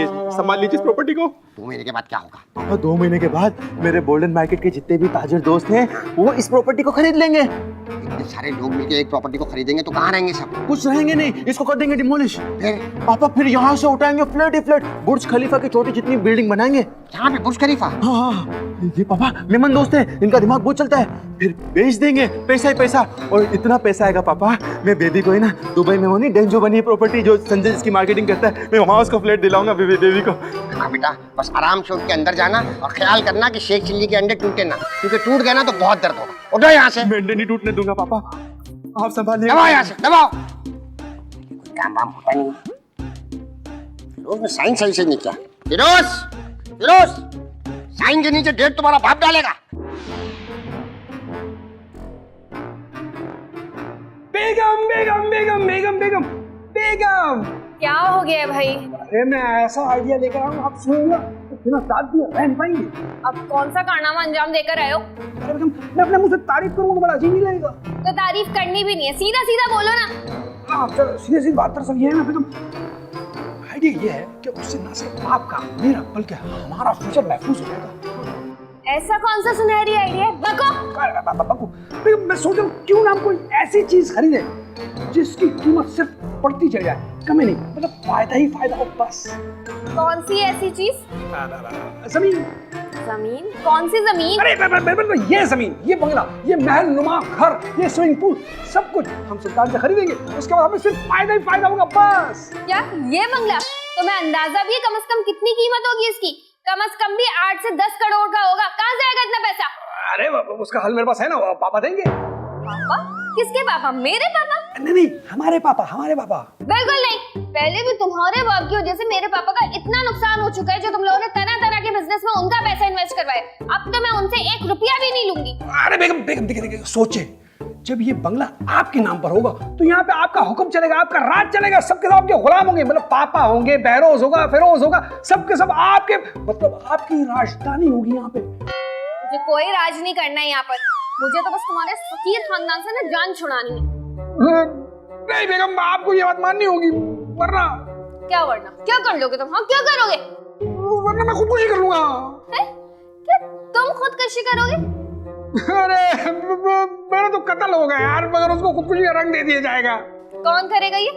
लीजिए इस प्रॉपर्टी को। 2 महीने के बाद क्या होगा? पापा 2 महीने के बाद मेरे गोल्डन मार्केट के जितने भी ताजर दोस्त हैं वो इस प्रॉपर्टी को खरीद लेंगे। इतने सारे लोग मिलकर एक प्रॉपर्टी को खरीदेंगे तो कहाँ रहेंगे सब? कुछ रहेंगे नहीं, इसको कर देंगे डिमोलिश। फिर पापा फिर यहाँ से उठाएंगे फ्लैट ही फ्लैट, बुर्ज खलीफा की छोटी जितनी बिल्डिंग बनाएंगे। यहाँ पे बुर्ज खलीफा? हाँ ये पापा मेमन दोस्त है, इनका दिमाग बहुत चलता है। फिर बेच देंगे, पैसा ही पैसा। और इतना पैसा आएगा पापा, मैं बेबी को ही ना दुबई में वो नहीं डेंजो बनी प्रॉपर्टी जो संजय जिसकी मार्केटिंग करता है, मैं वहाँ उसको फ्लैट दिलाऊंगा बेबी को। हाँ बेटा, बस आराम से उनके अंदर जाना और ख्याल करना कि शेख चिल्ली के अंडे टूटे ना, क्योंकि टूट गए ना तो बहुत दर्द होगा। उठो यहाँ से। मैं अंडे नहीं टूटने दूंगा पापा, आप संभालिए। दबाओ यहाँ से, दबाओ। काम वाम होता नहीं। फिरोज ने साइन सही से नहीं किया। फिरोज साइन के नीचे डेट तुम्हारा बाप डालेगा। बेगम क्या हो गया है भाई? अरे मैं ऐसा आइडिया लेकर आऊँ, आप सुनूंगा तो बिना साथ दिए रह नहीं पाएंगे। अब कौन सा कारनामा अंजाम देकर आए हो? अरे बेगम मैं अपने मुंह से तारीफ करूंगा तो बड़ा अजीब नहीं लगेगा? तो तारीफ करनी भी नहीं है, सीधा सीधा बोलो ना। हाँ चलो सीधी बात दरअसल ये है ना बेगम, आइडिया ये है कि उससे ना सिर्फ आपका मेरा बल्कि हमारा फ्यूचर महफूज हो जाएगा। ऐसा कौन सा सुनहरी आइडिया है? बको। बेगम मैं सोच रहा हूँ क्यों ना हम कोई ऐसी चीज खरीदे जिसकी कीमत सिर्फ बढ़ती चली जाए, कमी नहीं, मतलब फायदा ही फायदा हो बस। कौन सी ऐसी चीज? जमीन। जमीन? कौन सी जमीन? अरे ये जमीन, ये बंगला, ये महल नुमा घर, ये स्विमिंग पूल, सब कुछ हम सुल्तान से खरीदेंगे। उसके बाद हमें सिर्फ फायदा ही फायदा होगा बस। क्या ये बंगला? तो मैं अंदाजा भी है कम से कम कितनी कीमत होगी इसकी? कम से कम भी 8 से 10 करोड़ का होगा। कहाँ से आएगा इतना पैसा? अरे उसका हल मेरे पास है ना, पापा देंगे। पापा? किसके पापा? मेरे पापा? नहीं, हमारे पापा, हमारे पापा। बिल्कुल नहीं। पहले भी तुम्हारे बाप की वजह से मेरे पापा का इतना नुकसान हो चुका है, जो तुम लोगों ने तरह तरह के बिजनेस में उनका पैसा इन्वेस्ट करवाया। अब तो मैं उनसे 1 रुपया भी नहीं लूंगी। अरे बेगम बेगम देखिए, सोचे जब ये बंगला आपके नाम पर होगा तो यहाँ पे आपका हुक्म चलेगा, आपका राज चलेगा, सबके सब आपके गुलाम होंगे। मतलब पापा होंगे, बहरोज होगा, फिरोज होगा, सबके सब आपके, मतलब आपकी राजधानी होगी यहाँ पे। मुझे कोई राज नहीं करना है यहाँ पर। मुझे तो बस तुम्हारे फकीर खानदान से ना जान छुड़ानी है। नहीं बेगम, आपको ये बात माननी होगी, वरना क्या वरना? क्या कर लोगे तुम? हाँ, क्या करोगे? वरना मैं खुदकुशी कर लूंगा। क्या तुम खुदकुशी करोगे? अरे मेरा तो कत्ल हो गया यार, मगर उसको खुदकुशी का रंग दे दिया जाएगा। कौन करेगा ये?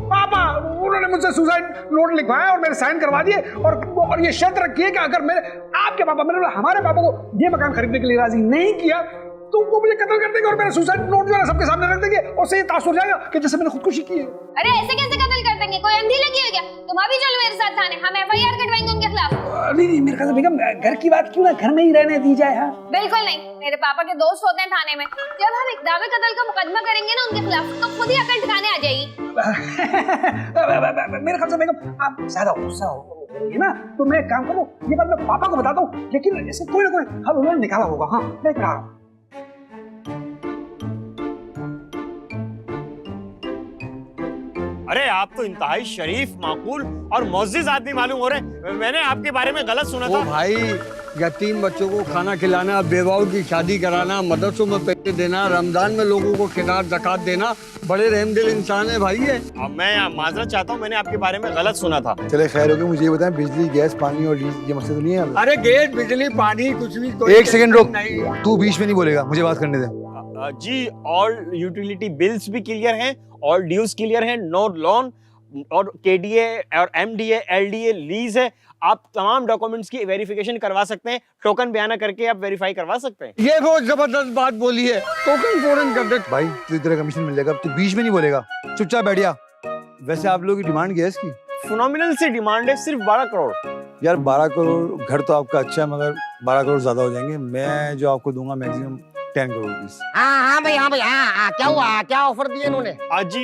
पापा, उन्होंने मुझसे सुसाइड नोट लिखवाया और मैंने साइन करवा दिए, और ये शर्त रखी है कि अगर मेरे आपके पापा, मैंने हमारे पापा को ये मकान खरीदने के लिए राजी नहीं किया तो वो मुझे कत्ल कर देंगे और मेरा सुसाइड नोट जो है सबके सामने रख देंगे, और से ये तासुर जाएगा कि जैसे मैंने खुदकुशी की है। अरे ऐसे कैसे कत्ल कर देंगे? कोई अंधी लगी है क्या? तुम अभी चलो मेरे साथ थाने, हम FIR कटवाएंगे उनके खिलाफ। नहीं, मेरे ख्याल से बेगम घर की बात क्यों ना घर में ही रहने दी जाए। हाँ बिल्कुल नहीं। मेरे पापा के दोस्त होते हैं थाने में। जब हम इक़दाम कत्ल का मुकदमा करेंगे ना उनके खिलाफ, तो खुद ही अकल ठिकाने आ जाएगी। मेरे ख्याल से बेगम आप ज्यादा गुस्सा होगी ना, तो मैं एक काम करूँ, ये बात मैं पापा को बताता हूँ, लेकिन ऐसे कोई ना कोई हल उन्होंने निकाला होगा। हाँ मैं कह रहा हूँ। अरे आप तो इंतहाई शरीफ, माकूल और मुअज़्ज़िज़ आदमी मालूम हो रहे। मैंने आपके बारे में गलत सुना था। ओ भाई, यतीम बच्चों को खाना खिलाना, बेवाओं की शादी कराना, मदरसों में पैसे देना, रमजान में लोगों को खिरात ज़कात देना, बड़े रहमदिल इंसान है भाई ये। अब मैं माजरत चाहता हूँ, मैंने आपके बारे में गलत सुना था। चले खैर हो गया, मुझे ये बताएं बिजली, गैस, पानी और लीज ये मसले तो नहीं है? अरे गैस, बिजली, पानी कुछ भी। एक सेकंड रुक, तू बीच में नहीं बोलेगा, मुझे बात करने दे। जी, ऑल यूटिलिटी बिल्स भी क्लियर हैं, ऑल ड्यूज क्लियर हैं, नो लोन और KDA और MDA LDA लीज है। आप तमाम डॉक्यूमेंट्स की वेरिफिकेशन करवा सकते हैं, टोकन बयाना करके आप वेरीफाई करवा सकते हैं। ये बहुत जबरदस्त बात बोली है, टोकन फौरन कर दे भाई, तुझे तेरा कमीशन मिल जाएगा, तू बीच में नहीं बोलेगा, चुपचाप बैठ जा। वैसे आप लोगों की डिमांड क्या है इसकी? फिनोमिनल सी डिमांड है, सिर्फ 12 करोड़। यार 12 करोड़, घर तो आपका अच्छा है मगर 12 करोड़ ज्यादा हो जाएंगे। मैं जो आपको दूंगा मैक्सिमम 10 करोड़ रुपीस। हाँ भाई, हाँ, क्या हुआ? क्या ऑफर दिए इन्होंने? जी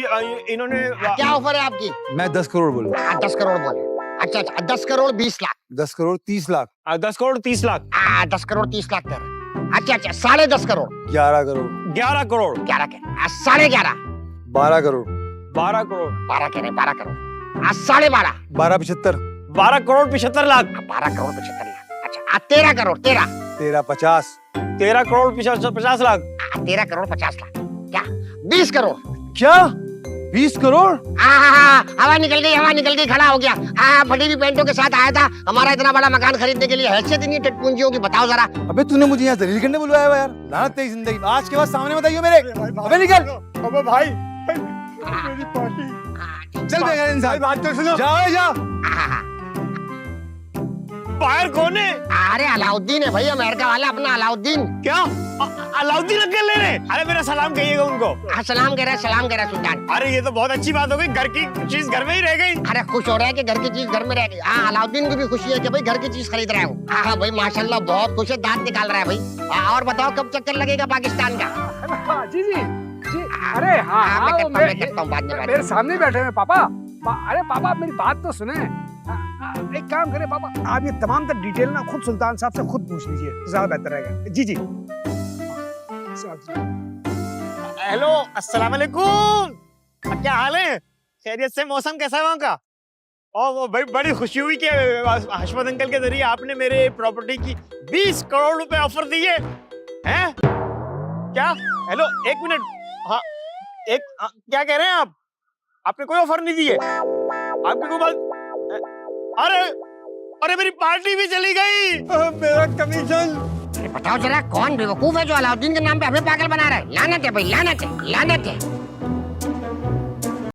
इन्होंने क्या ऑफर है आपकी? मैं 10 करोड़ बोलूँ। 10 करोड़ बोले? अच्छा, 10 करोड़ 20 लाख। 10 करोड़ 30 लाख। 10 करोड़ 30 लाख। 10 करोड़ 30 लाख कर। अच्छा, 11.5 करोड़। 11 करोड़। 11 करोड़। 11 के 11.5। 12 करोड़। 12 करोड़। 12 कह रहे, 12 करोड़। 12.5। 12.75। 12 करोड़ 75 लाख। 12 करोड़ 75 लाख। अच्छा, 13 करोड़। 13 50। 13 करोड़ 50 लाख। 13 करोड़ 50 लाख। क्या? 20 करोड़। क्या? 20 करोड़? हवा निकल गई, खड़ा हो गया। फटी हुई पेंटों के साथ आया था, हमारा इतना बड़ा मकान खरीदने के लिए हैसियत ही नहीं टेट पूंजियों की। बताओ जरा। अबे तूने मुझे यहाँ दलील करने बुलवाया हुआ यार, लानत तेरी जिंदगी। आज के बाद सामने बताइए मेरे। अबे निकल। अबे भाई, मेरी पार्टी। चल बेकार इंसान, बात तो सुनो। जा। बाहर कौन है? अरे अलाउद्दीन है भाई, अमेरिका वाला अपना अलाउद्दीन। क्या अलाउद्दीन अंकल ले रहे? अरे मेरा सलाम कहिएगा उनको। सलाम कह रहा है सुल्तान। अरे ये तो बहुत अच्छी बात हो गई, घर की चीज घर में ही रह गई। अरे खुश हो रहा है कि घर की चीज घर में रह गई। अलाउद्दीन को भी खुशी है कि भाई घर की चीज खरीद रहा हूँ। हाँ भाई माशाल्लाह, बहुत खुश है, दांत निकाल रहा है भाई। और बताओ कब चक्कर लगेगा पाकिस्तान का? जी। अरे हाँ, मेरे सामने बैठे हैं पापा। अरे पापा, आप मेरी बात तो सुने। एक काम करें पापा, आप ये तमाम तर डिटेल ना खुद सुल्तान साहब से खुद पूछ लीजिए, ज्यादा बेहतर रहेगा। जी। हेलो, अस्सलाम वालेकुम। क्या हाल है? खैरियत से? मौसम कैसा है वहाँ का? और वो बड़ी खुशी हुई कि हशमत अंकल के जरिए आपने मेरे प्रॉपर्टी की 20 करोड़ रुपए ऑफर दिए हैं। क्या? हेलो, एक मिनट। हाँ, क्या कह रहे हैं आप? आपने कोई ऑफर नहीं दिए? आपकी कोई बात? अरे मेरी पार्टी भी चली गई, मेरा कमीशन। बताओ जरा, कौन बेवकूफ है जो अलाउद्दीन के नाम पे हमें पागल बना रहा है? लानत है भाई, लानत है।